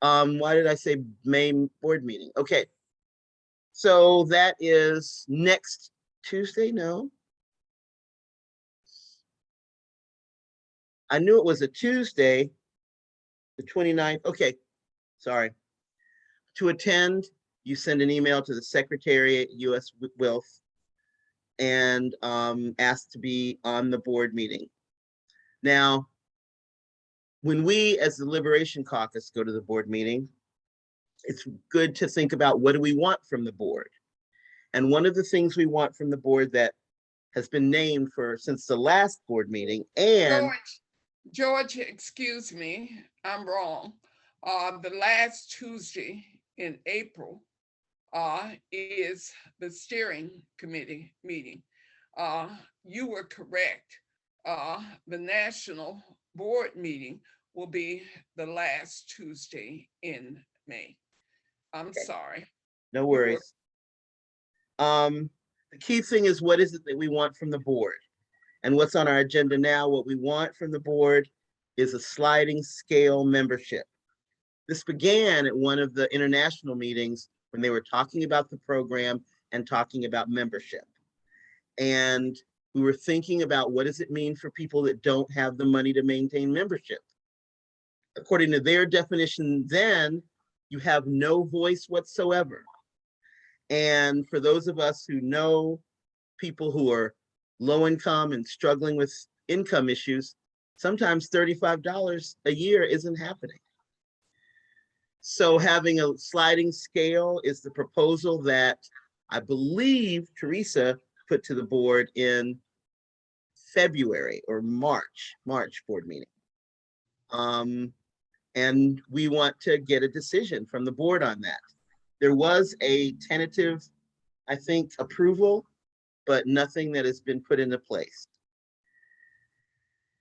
Why did I say May board meeting? Okay. So that is next Tuesday, no? I knew it was a Tuesday, the 29th. Okay, sorry. To attend, you send an email to the Secretary at US WILF and ask to be on the board meeting. Now, when we as the Liberation Caucus go to the board meeting, it's good to think about what do we want from the board. And one of the things we want from the board that has been named since the last board meeting and George, excuse me, I'm wrong. The last Tuesday in April is the steering committee meeting. You were correct. The national board meeting will be the last Tuesday in May. I'm sorry. no worries. The key thing is, what is it that we want from the board? And what's on our agenda now, what we want from the board is a sliding scale membership. This began at one of the international meetings when they were talking about the program and talking about membership. And we were thinking about what does it mean for people that don't have the money to maintain membership? According to their definition then, you have no voice whatsoever. And for those of us who know people who are low income and struggling with income issues, sometimes $35 a year isn't happening. So having a sliding scale is the proposal that I believe Teresa put to the board in February or March board meeting. And we want to get a decision from the board on that. There was a tentative, I think, approval, but nothing that has been put into place.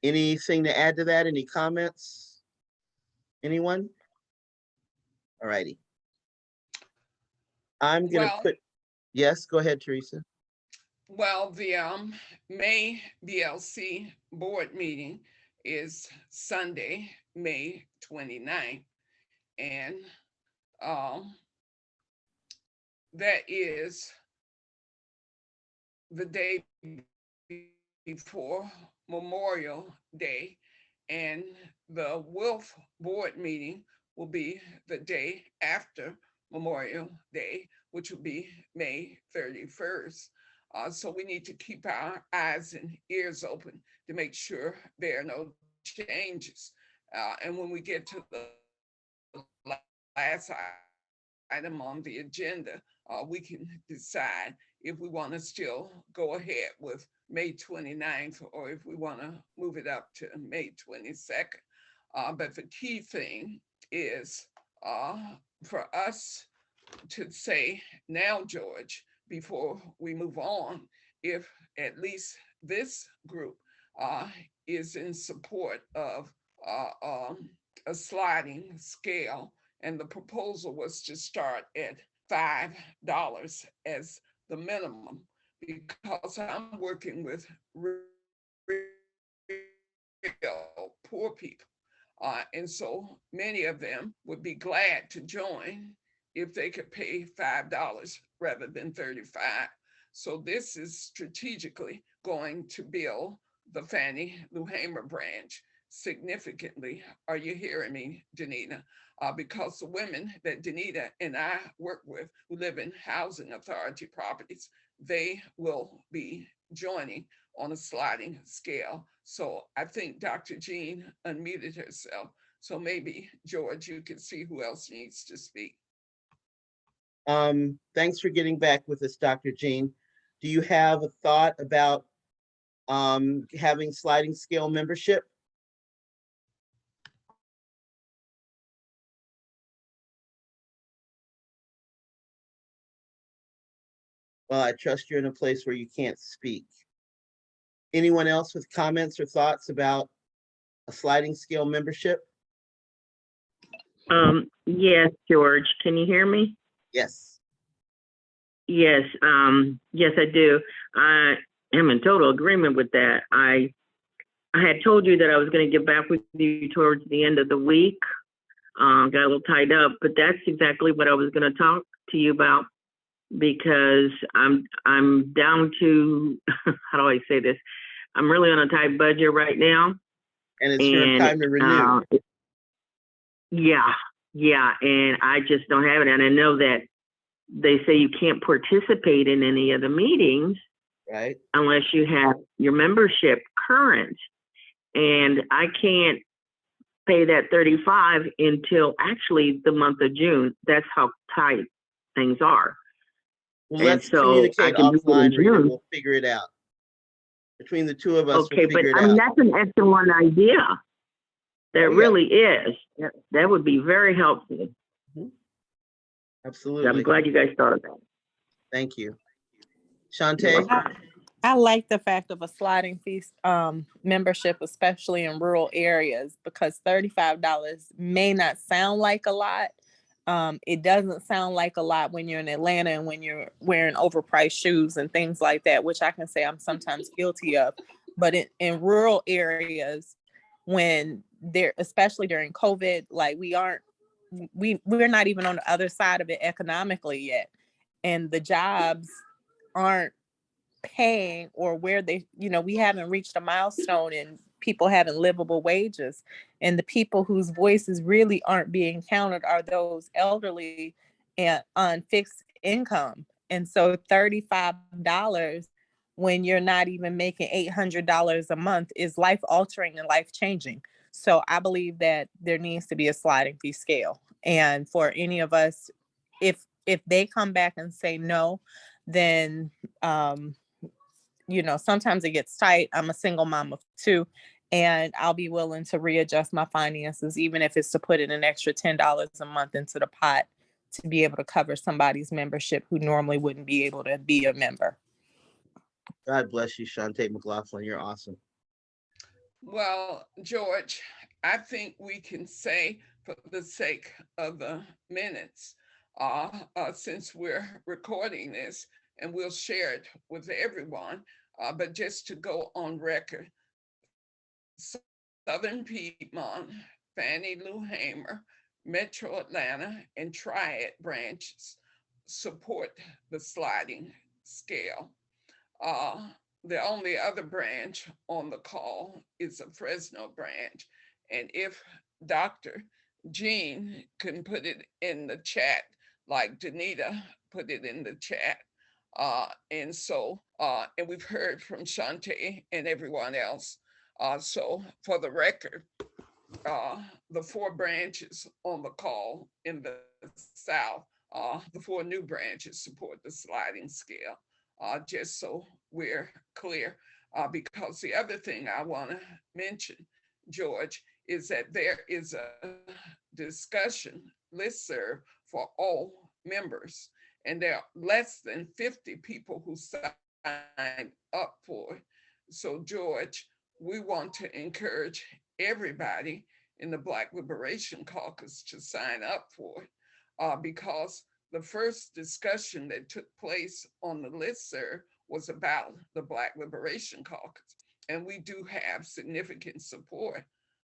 Anything to add to that? Any comments? Anyone? All righty. I'm gonna yes, go ahead, Teresa. Well, the May BLC board meeting is Sunday, May 29th. And that is the day before Memorial Day. And the WILF board meeting will be the day after Memorial Day, which will be May 31st. So we need to keep our eyes and ears open to make sure there are no changes. And when we get to the last item on the agenda, we can decide if we want to still go ahead with May 29th, or if we want to move it up to May 22nd. But the key thing is for us to say now, George, before we move on, if at least this group is in support of a sliding scale, and the proposal was to start at $5 as the minimum, because I'm working with real poor people. And so many of them would be glad to join if they could pay $5 rather than 35. So this is strategically going to build the Fannie Lou Hamer branch significantly. Are you hearing me, Danita? Because the women that Danita and I work with who live in housing authority properties, they will be joining on a sliding scale. So I think Dr. Jean unmuted herself. So maybe, George, you can see who else needs to speak. Thanks for getting back with us, Dr. Jean. Do you have a thought about having sliding scale membership? Well, I trust you're in a place where you can't speak. Anyone else with comments or thoughts about a sliding scale membership? Yes, George, can you hear me? Yes. Yes, yes, I do. I am in total agreement with that. I had told you that I was going to get back with you towards the end of the week. Got a little tied up, but that's exactly what I was going to talk to you about, because I'm down to, how do I say this? I'm really on a tight budget right now. And it's your time to renew. Yeah, and I just don't have it. And I know that they say you can't participate in any of the meetings, right, unless you have your membership current. And I can't pay that 35 until actually the month of June. That's how tight things are. Well, And let's so communicate I can do it in offline, Rita. June. We'll figure it out. Between the two of us, Okay, we'll but figure it I mean, out. that's an excellent idea. That Oh, yeah. really is. That would be very helpful. Absolutely. I'm glad you guys thought of that. Thank you. You're Shantae? welcome. I like the fact of a sliding fee membership, especially in rural areas, because $35 may not sound like a lot. It doesn't sound like a lot when you're in Atlanta and when you're wearing overpriced shoes and things like that, which I can say I'm sometimes guilty of. But in rural areas, when they're, especially during COVID, like we're not even on the other side of it economically yet, and the jobs aren't paying, or where they, we haven't reached a milestone and people having livable wages, and the people whose voices really aren't being counted are those elderly and on fixed income. And so $35 when you're not even making $800 a month is life altering and life changing. So I believe that there needs to be a sliding fee scale. And for any of us, if they come back and say no, then sometimes it gets tight. I'm a single mom of two, and I'll be willing to readjust my finances, even if it's to put in an extra $10 a month into the pot to be able to cover somebody's membership who normally wouldn't be able to be a member. God bless you, Shantae McLaughlin. You're awesome. Well, George, I think we can say, for the sake of the minutes, since we're recording this, and we'll share it with everyone, but just to go on record, Southern Piedmont, Fannie Lou Hamer, Metro Atlanta, and Triad branches support the sliding scale. The only other branch on the call is a Fresno branch. And if Dr. Jean can put it in the chat, like Danita put it in the chat. And we've heard from Shantae and everyone else. So for the record, the 4 branches on the call in the South the 4 new branches support the sliding scale, just so we're clear. Because the other thing I want to mention, George, is that there is a discussion listserv for all members, and there are less than 50 people who signed up for it. So, George, we want to encourage everybody in the Black Liberation Caucus to sign up for it, because the first discussion that took place on the listserv was about the Black Liberation Caucus. And we do have significant support,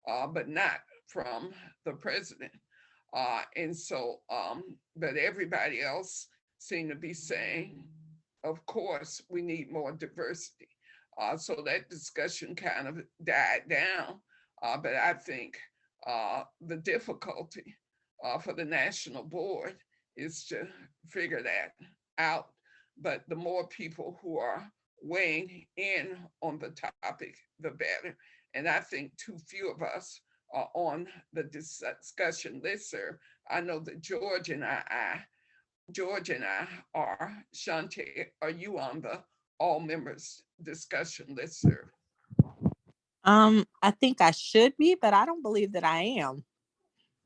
but not from the president. And so, but everybody else seemed to be saying, of course, we need more diversity. So that discussion kind of died down. But I think the difficulty for the national board is to figure that out. But the more people who are weighing in on the topic, the better. And I think too few of us are on the discussion listserv. I know that George and I are. Shante, are you on the all members discussion listserv? I think I should be, but I don't believe that I am,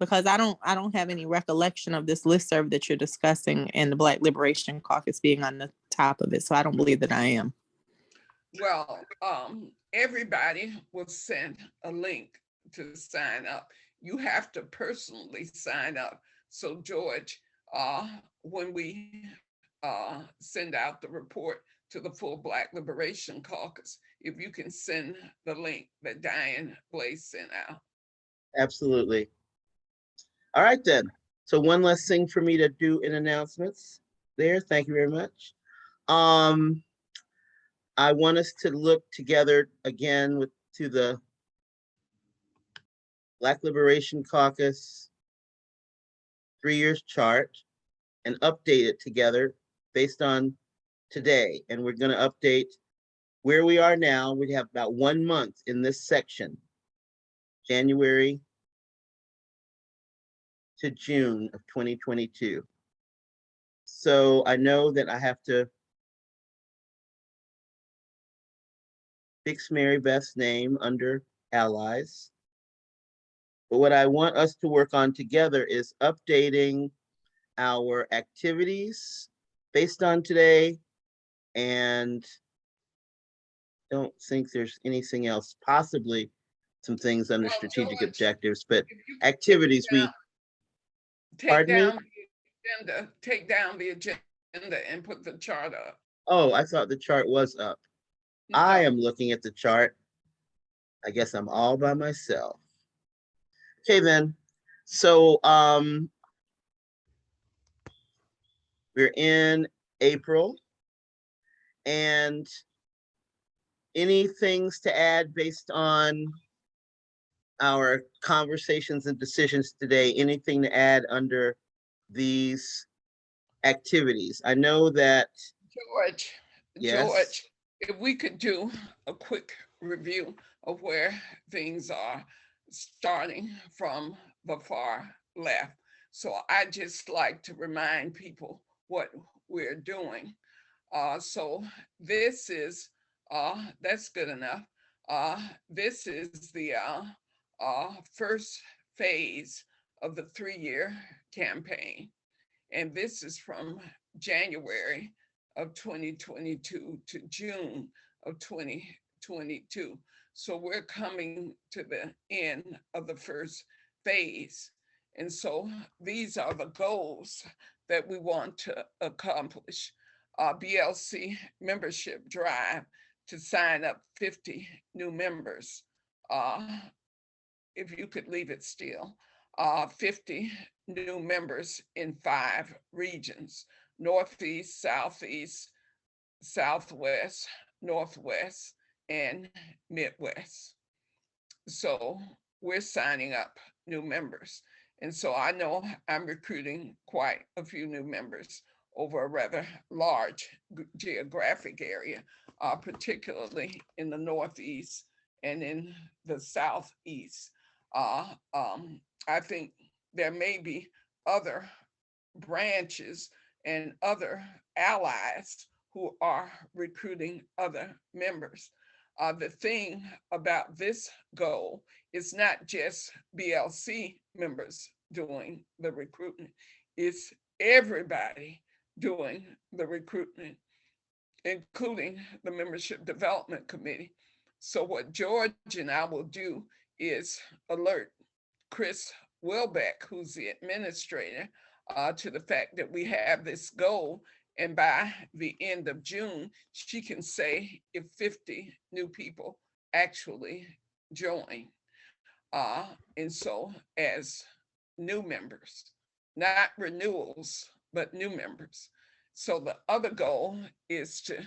because I don't have any recollection of this listserv that you're discussing and the Black Liberation Caucus being on the top of it. So I don't believe that I am. Well, everybody was sent a link to sign up. You have to personally sign up. So George, when we send out the report to the full Black Liberation Caucus, if you can send the link that Diane Blaze sent out. Absolutely. All right, then. So one last thing for me to do in announcements there. Thank you very much. I want us to look together again to the Black Liberation Caucus 3 years chart and update it together based on today. And we're going to update where we are now. We have about 1 month in this section, January to June of 2022. So I know that I have to fix Mary Beth's name under allies. But what I want us to work on together is updating our activities based on today, and don't think there's anything else, possibly some things under Well, strategic George, objectives, but if you activities take Pardon me? take down the agenda and put the chart up. Oh, I thought the chart was up. I No. am looking at the chart. I guess I'm all by myself. Okay, then. So we're in April, and any things to add based on our conversations and decisions today? Anything to add under these activities? I know that, George, yes, if we could do a quick review of where things are starting from the far left. So I just like to remind people what we're doing. So this is, that's good enough. This is the first phase of the 3-year campaign. And this is from January of 2022 to June of 2022. So we're coming to the end of the first phase. And so these are the goals that we want to accomplish. BLC membership drive to sign up 50 new members. If you could leave it still, 50 new members in 5 regions: Northeast, Southeast, Southwest, Northwest, and Midwest. So we're signing up new members. And so I know I'm recruiting quite a few new members over a rather large geographic area, particularly in the Northeast and in the Southeast. I think there may be other branches and other allies who are recruiting other members. The thing about this goal is not just BLC members doing the recruitment, it's everybody doing the recruitment, including the Membership Development Committee. So what George and I will do is alert Chris Wilbeck, who's the administrator, to the fact that we have this goal. And by the end of June, she can say if 50 new people actually join. And so as new members, not renewals, but new members. So the other goal is to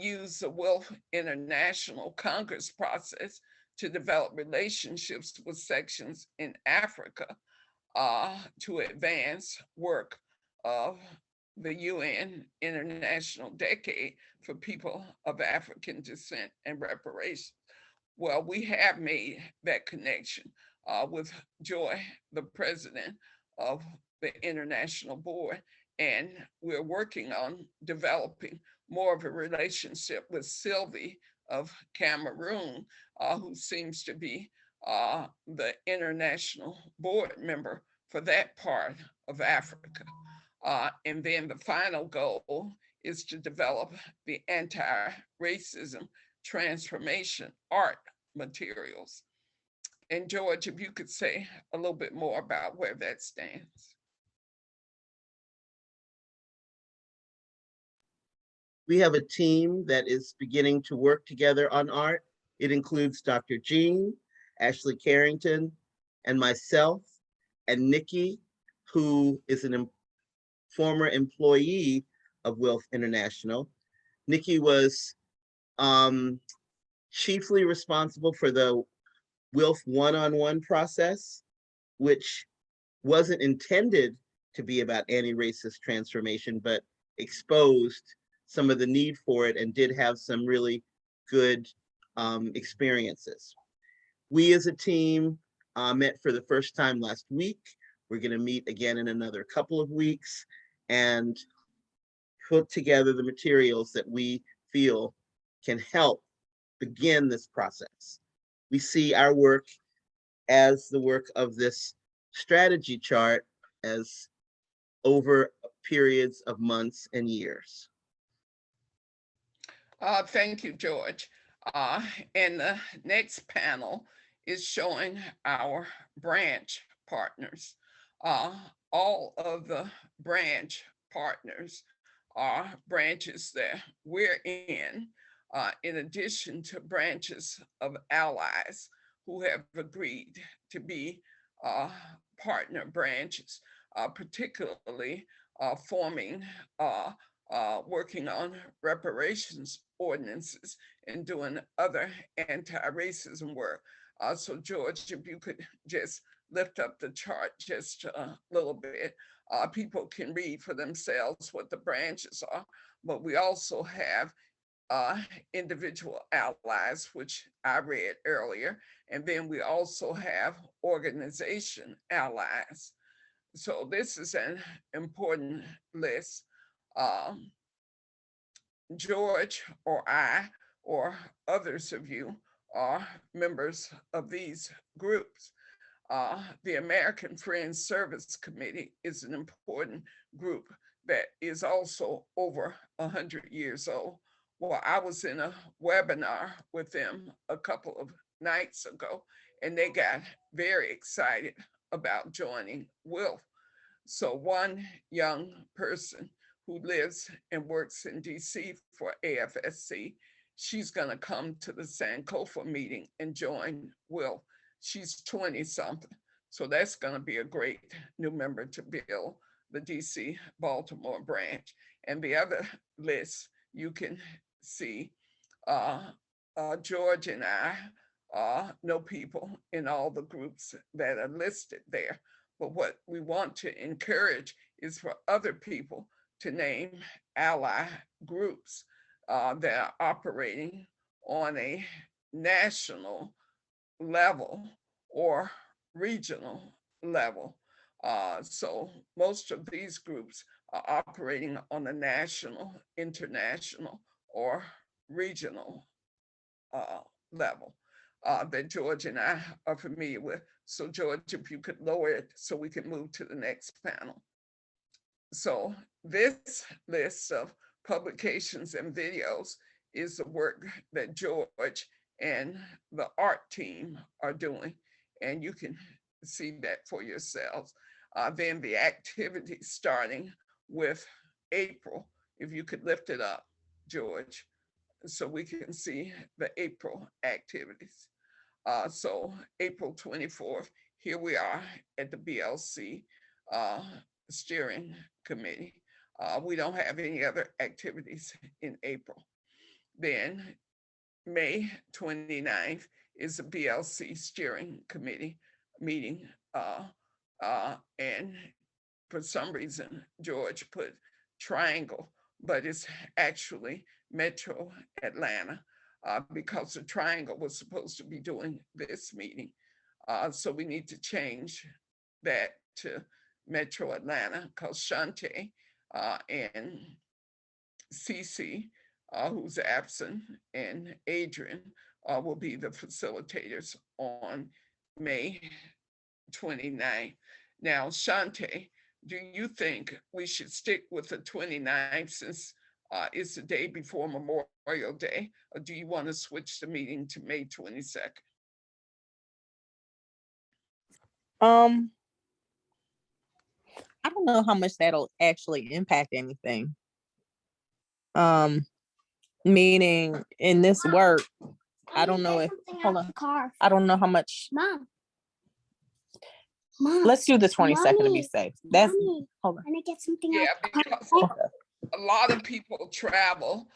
use the Wilf International Congress process to develop relationships with sections in Africa to advance work of the UN International Decade for People of African Descent and Reparations. Well, we have made that connection with Joy, the president of the International Board, and we're working on developing more of a relationship with Sylvie of Cameroon, who seems to be the international board member for that part of Africa. And then the final goal is to develop the anti-racism transformation art materials. And George, if you could say a little bit more about where that stands. We have a team that is beginning to work together on art. It includes Dr. Jean, Ashley Carrington, and myself, and Nikki, who is a former employee of Wilf International. Nikki was chiefly responsible for the Wilf one-on-one process, which wasn't intended to be about anti-racist transformation, but exposed some of the need for it and did have some really good experiences. We as a team met for the first time last week. We're going to meet again in another couple of weeks and put together the materials that we feel can help begin this process. We see our work as the work of this strategy chart as over periods of months and years. Thank you, George. And the next panel is showing our branch partners. All of the branch partners are branches that we're in addition to branches of allies who have agreed to be partner branches, particularly forming working on reparations ordinances and doing other anti-racism work. So George, if you could just lift up the chart just a little bit, people can read for themselves what the branches are, but we also have individual allies, which I read earlier, and then we also have organization allies. So this is an important list. George or I or others of you are members of these groups. The American Friends Service Committee is an important group that is also over 100 years old. Well, I was in a webinar with them a couple of nights ago, and they got very excited about joining Wilf. So one young person who lives and works in DC for AFSC, she's gonna come to the Sankofa meeting and join Wilf. She's 20 something. So that's gonna be a great new member to build the DC Baltimore branch. And the other list you can see, George and I know people in all the groups that are listed there. But what we want to encourage is for other people to name ally groups that are operating on a national level or regional level. So most of these groups are operating on a national, international, or regional level that George and I are familiar with. So George, if you could lower it so we can move to the next panel. So this list of publications and videos is the work that George and the art team are doing. And you can see that for yourselves. Then the activities starting with April, if you could lift it up, George, so we can see the April activities. So April 24th, here we are at the BLC steering committee. We don't have any other activities in April. Then May 29th is the BLC steering committee meeting. And for some reason, George put Triangle, but it's actually Metro Atlanta because the Triangle was supposed to be doing this meeting. So we need to change that to Metro Atlanta because Shante and Cece, who's absent, and Adrian will be the facilitators on May 29th. Now, Shante, do you think we should stick with the 29th since it's the day before Memorial Day, or do you want to switch the meeting to May 22nd? I don't know how much that'll actually impact anything. Meaning in this work, I don't know if, hold on, I don't know how much. Mom. Let's do the 22nd to be safe. That's, hold on. Can I get something Yeah, out the because car? a lot of people travel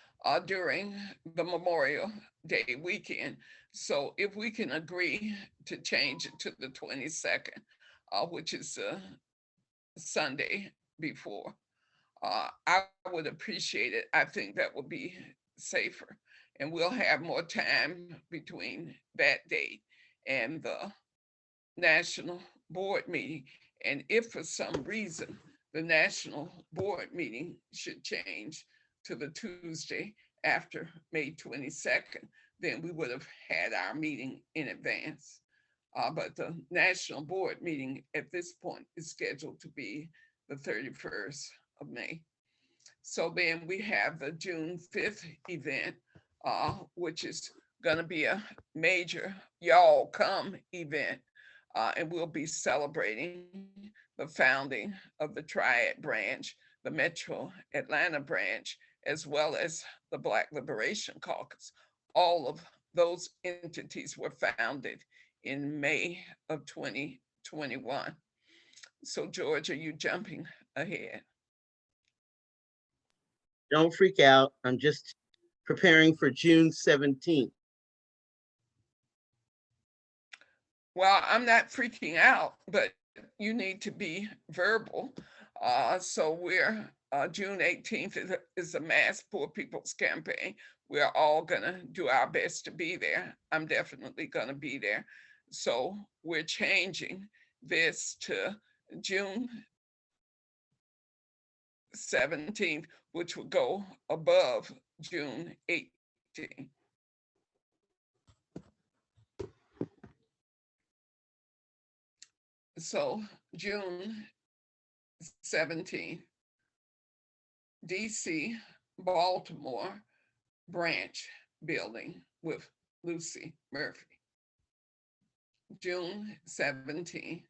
during the Memorial Day weekend. So if we can agree to change it to the 22nd, which is Sunday before, I would appreciate it. I think that would be safer. And we'll have more time between that date and the national board meeting. And if for some reason the national board meeting should change to the Tuesday after May 22nd, then we would have had our meeting in advance. But the national board meeting at this point is scheduled to be the 31st of May. So then we have the June 5th event, which is gonna be a major y'all come event. And we'll be celebrating the founding of the Triad branch, the Metro Atlanta branch, as well as the Black Liberation Caucus. All of those entities were founded in May of 2021. So George, are you jumping ahead? Don't freak out. I'm just preparing for June 17th. Well, I'm not freaking out, but you need to be verbal. So we're June 18th is a Mass Poor People's Campaign. We're all gonna do our best to be there. I'm definitely gonna be there. So we're changing this to June 17th, which would go above June 18th. So June 17th, DC, Baltimore branch building with Lucy Murphy. June 17th,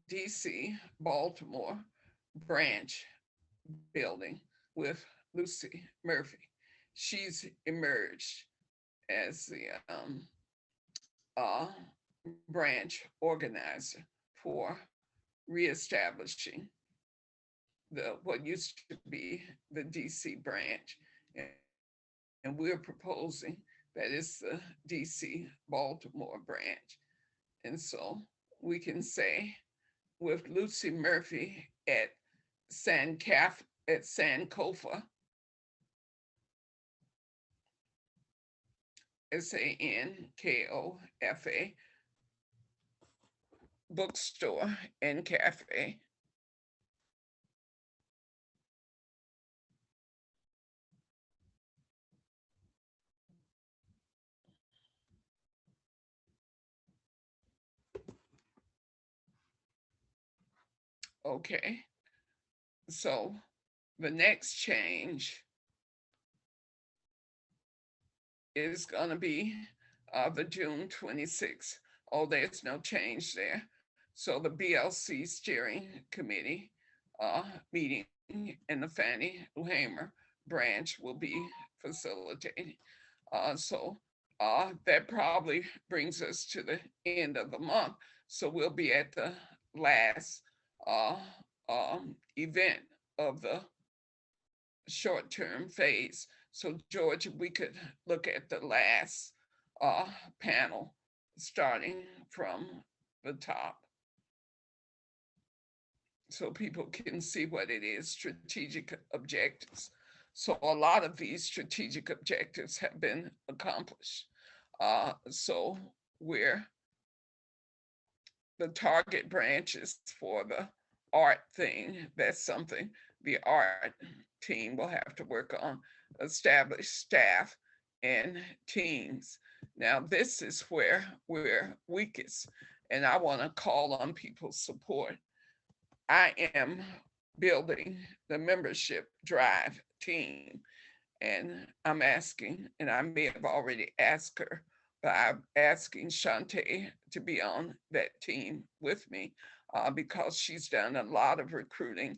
DC, Baltimore branch building with Lucy Murphy. She's emerged as the branch organizer for reestablishing what used to be the DC branch. And we're proposing that it's the DC Baltimore branch. And so we can say with Lucy Murphy at Sankofa, Sankofa, bookstore and cafe. Okay, so the next change is gonna be the June 26th. Oh, there's no change there. So the BLC Steering Committee meeting in the Fannie Lou Hamer branch will be facilitated. That probably brings us to the end of the month. So we'll be at the last event of the short-term phase. So George, we could look at the last panel starting from the top, so people can see what it is, strategic objectives. So a lot of these strategic objectives have been accomplished. So we're the target branches for the art thing. That's something the art team will have to work on, establish staff and teams. Now, this is where we're weakest, and I want to call on people's support. I am building the membership drive team, and I'm asking, and I may have already asked her, but I'm asking Shantae to be on that team with me because she's done a lot of recruiting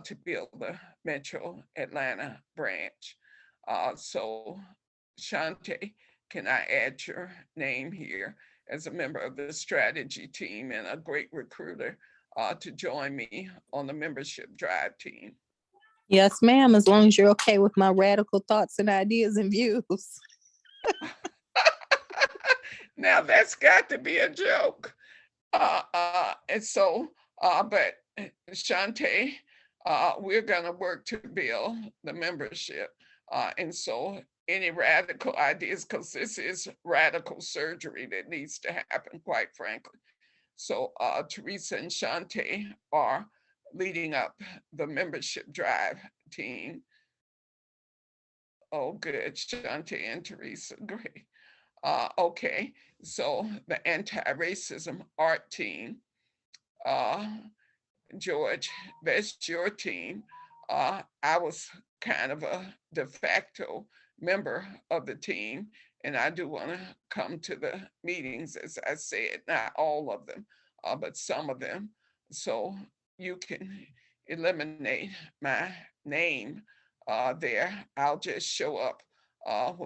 to build the Metro Atlanta branch. So Shantae, can I add your name here as a member of the strategy team and a great recruiter to join me on the membership drive team? Yes, ma'am, as long as you're okay with my radical thoughts and ideas and views. Now that's got to be a joke. And so, but Shantae, we're gonna work to build the membership. And so any radical ideas, because this is radical surgery that needs to happen, quite frankly. So Teresa and Shantae are leading up the membership drive team. Oh, good, Shantae and Teresa, great. Okay, so the anti-racism art team, George, that's your team. I was kind of a de facto member of the team, and I do want to come to the meetings, as I said, not all of them, but some of them. So you can eliminate my name there. I'll just show up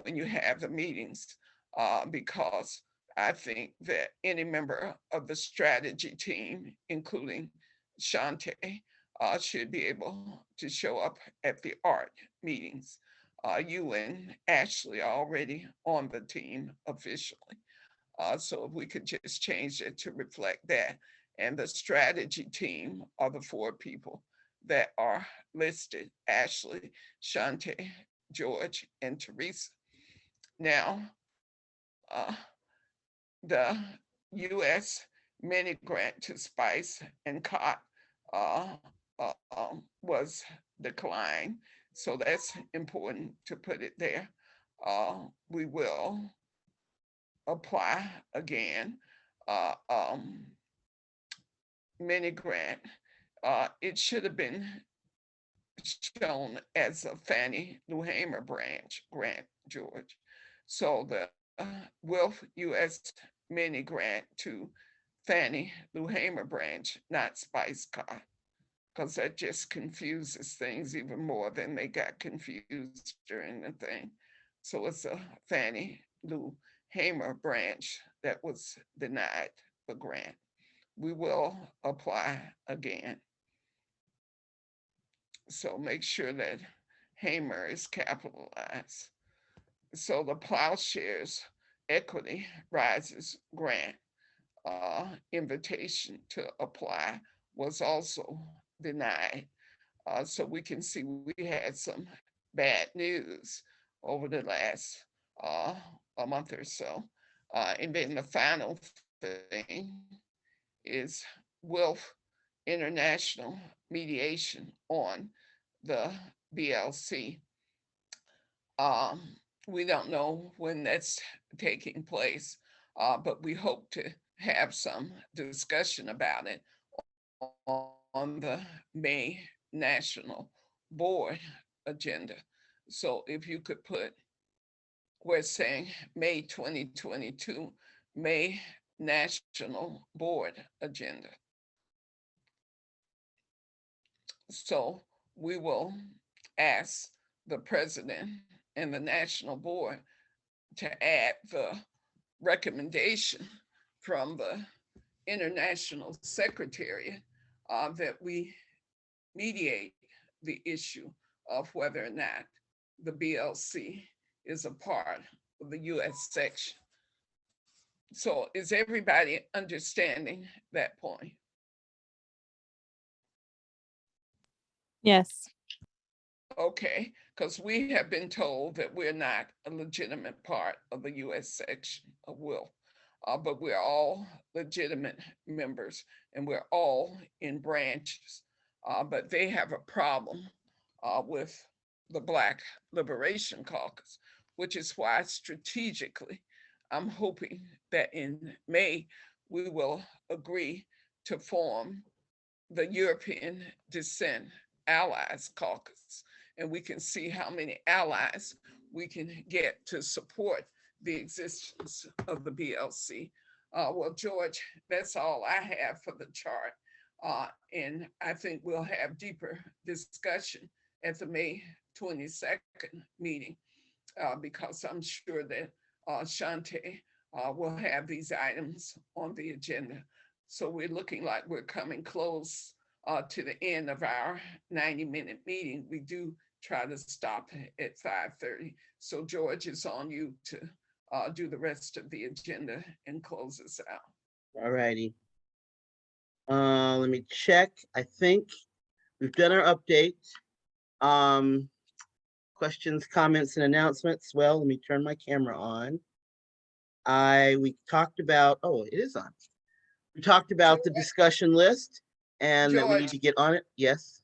when you have the meetings because I think that any member of the strategy team, including Shantae, should be able to show up at the art meetings. You and Ashley are already on the team officially. So if we could just change it to reflect that. And the strategy team are the 4 people that are listed: Ashley, Shantae, George, and Teresa. Now, the U.S. mini grant to Spice and COT was declined. So that's important to put it there. We will apply again. Mini grant, it should have been shown as a Fannie Lou Hamer branch grant, George. So the Wilf US mini grant to Fannie Lou Hamer branch, not Spice COT, because that just confuses things even more than they got confused during the thing. So it's a Fannie Lou Hamer branch that was denied the grant. We will apply again. So make sure that Hamer is capitalized. So the Plowshares Equity Rises grant invitation to apply was also denied. So we can see we had some bad news over the last a month or so. And then the final thing is Wilf International Mediation on the BLC. We don't know when that's taking place, but we hope to have some discussion about it on the May National Board agenda. So if you could put, we're saying May 2022, May National Board agenda. So we will ask the president and the national board to add the recommendation from the international secretariat that we mediate the issue of whether or not the BLC is a part of the US section. So is everybody understanding that point? Yes. Okay, because we have been told that we're not a legitimate part of the US section of WILF, but we're all legitimate members and we're all in branches. But they have a problem with the Black Liberation Caucus, which is why strategically, I'm hoping that in May, we will agree to form the European Descent Allies Caucus, and we can see how many allies we can get to support the existence of the BLC. Well, George, that's all I have for the chart. And I think we'll have deeper discussion at the May 22nd meeting, because I'm sure that Shante will have these items on the agenda. So we're looking like we're coming close to the end of our 90-minute meeting. We do try to stop at 5:30. So George, it's on you to do the rest of the agenda and close us out. All righty. Let me check. I think we've done our update. Questions, comments, and announcements. Well, let me turn my camera on. We talked about, oh, it is on. We talked about the discussion list and that we need George. to get on it. Yes,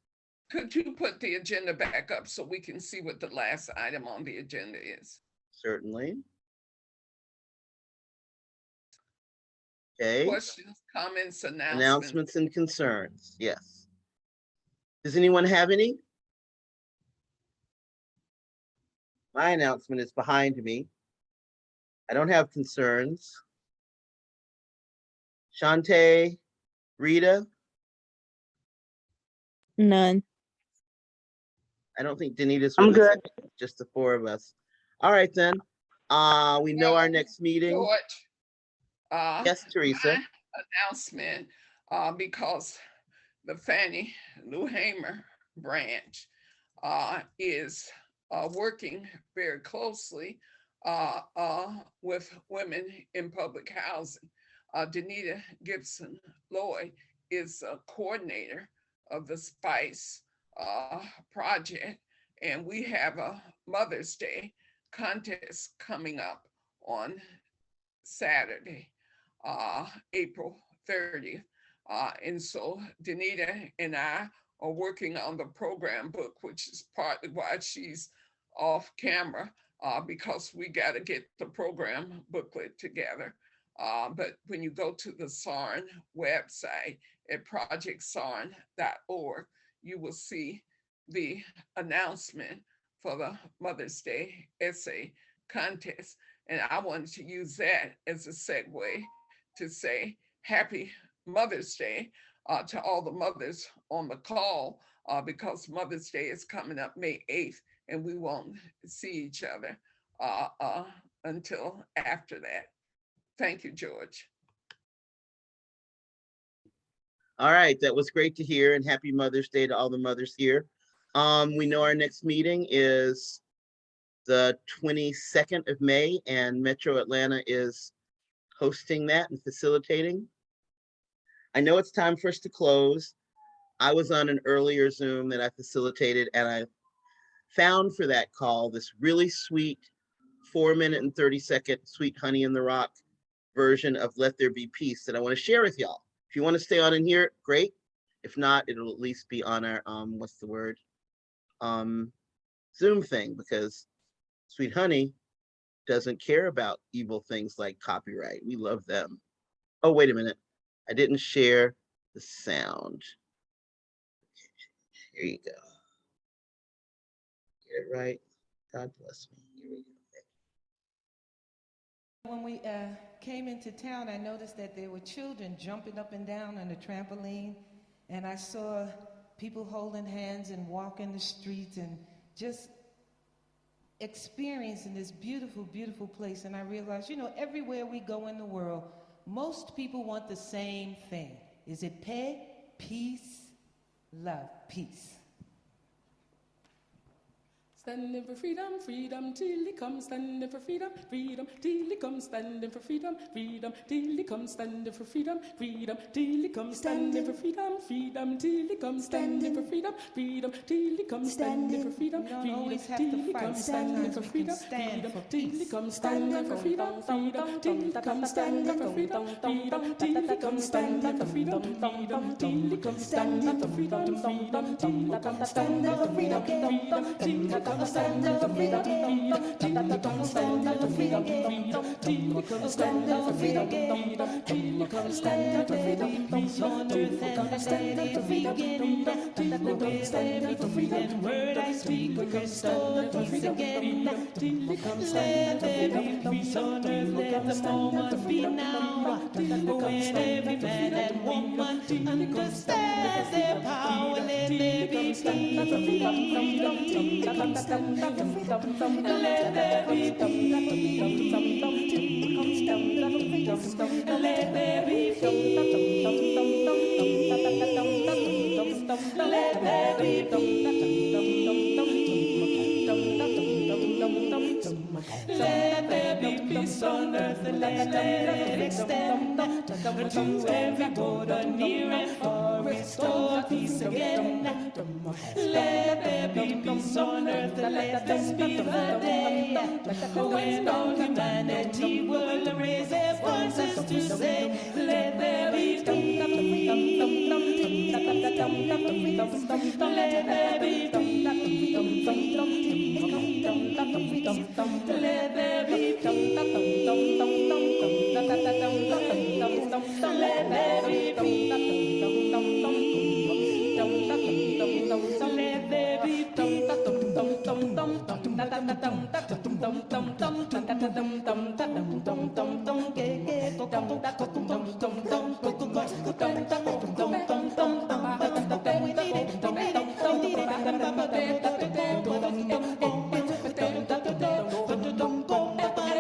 Could you put the agenda back up so we can see what the last item on the agenda is? certainly. Okay, Questions, comments, announcements? announcements and concerns. Yes. Does anyone have any? My announcement is behind me. I don't have concerns. Shante, Rita, None. I don't think Danita's I'm with us, good. just the four of us. All right, then. We know our next meeting. George, Yes, Teresa. my announcement, because the Fannie Lou Hamer branch is working very closely with women in public housing. Danita Gibson Lloyd is a coordinator of the SPICE project, and we have a Mother's Day contest coming up on Saturday, April 30th. And so Danita and I are working on the program book, which is partly why she's off camera, because we got to get the program booklet together. But when you go to the SARN website at projectsarn.org, you will see the announcement for the Mother's Day essay contest. And I wanted to use that as a segue to say happy Mother's Day to all the mothers on the call, because Mother's Day is coming up May 8th, and we won't see each other until after that. Thank you, George. All right, that was great to hear, and happy Mother's Day to all the mothers here. We know our next meeting is the 22nd of May, and Metro Atlanta is hosting that and facilitating. I know it's time for us to close. I was on an earlier Zoom that I facilitated, and I found for that call this really sweet 4-minute and 30-second Sweet Honey in the Rock version of Let There Be Peace that I want to share with y'all. If you want to stay on in here, great. If not, it'll at least be on our, what's the word? Zoom thing, because Sweet Honey doesn't care about evil things like copyright. We love them. Oh, wait a minute. I didn't share the sound. Here you go. Get it right. God bless me. Here we go. When we came into town, I noticed that there were children jumping up and down on the trampoline, and I saw people holding hands and walking the streets and just experiencing this beautiful, beautiful place. And I realized, you know, everywhere we go in the world, most people want the same thing. Is it pay, peace, love, peace? Standing for freedom, freedom till he comes. Standing for freedom, freedom till he comes. Standing for freedom, freedom till he comes. Standing for freedom, freedom till he comes. Standing for freedom, freedom till he comes. Standing for freedom, freedom till he comes. Standing for freedom, freedom till he comes. Standing for freedom, freedom till he comes. Standing for freedom, freedom till he comes. Standing for freedom, freedom till he comes. Standing for freedom, freedom till he comes. Standing for freedom, freedom till he comes. Standing for freedom, freedom till he comes. Standing for freedom, freedom till he comes. Standing for freedom, freedom till he comes. Standing for freedom, freedom till he comes. Standing for freedom, peace on earth and standing for freedom, freedom till he comes. Standing for freedom, word I speak will restore peace again till he comes. Let there be peace on earth, let the moment be now. When every man and woman understands their power, let there be peace. Let there be peace. Let there be peace. Let there be Let there be peace on earth and let it extend to every border near and far. Restore peace again. Let there be peace on earth and let this be the day when all humanity will raise their voices to say, let there be peace. Let there be peace. Let there be peace.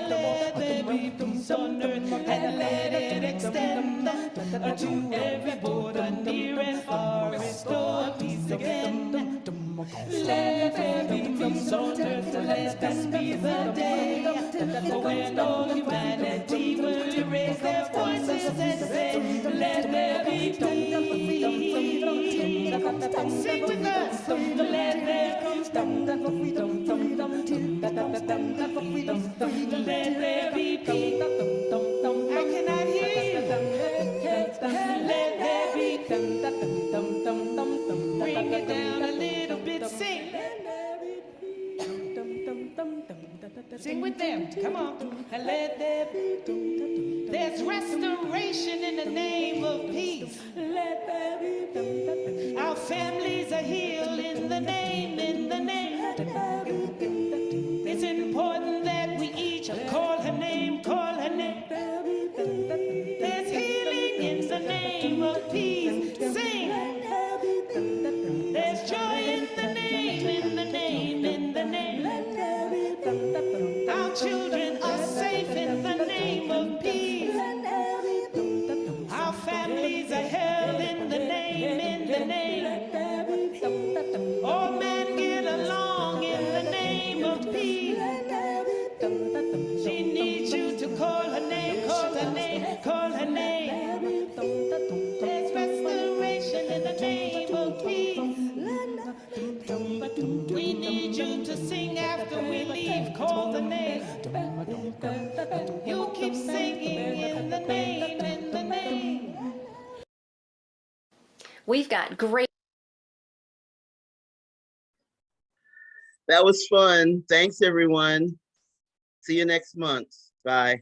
Let there be peace on earth and let it extend to every border near and far. Restore peace again. Let there be peace on earth, let this be the day when all humanity will raise their voices and say, let there be peace. Sing with us. Let there be Let there be peace. I cannot hear you. Let there be Bring it down a little bit, sing. Sing with them, come on. Let there be. There's restoration in the name of peace. Let there be. Our families are healed in the name, in the name. It's important that we each call her name, call her name. There's healing in the name of peace. Sing. There's joy in the name, in the name, in the name. Our children are safe in the name of peace. Our families are held in the name, in the name. All men get along in the name of peace. She needs you to call her name, call her name, call her name. There's restoration in the name of peace. We need you to sing after we leave, call the name. You keep singing in the name, in the name. We've got great. That was fun. Thanks, everyone. See you next month. Bye.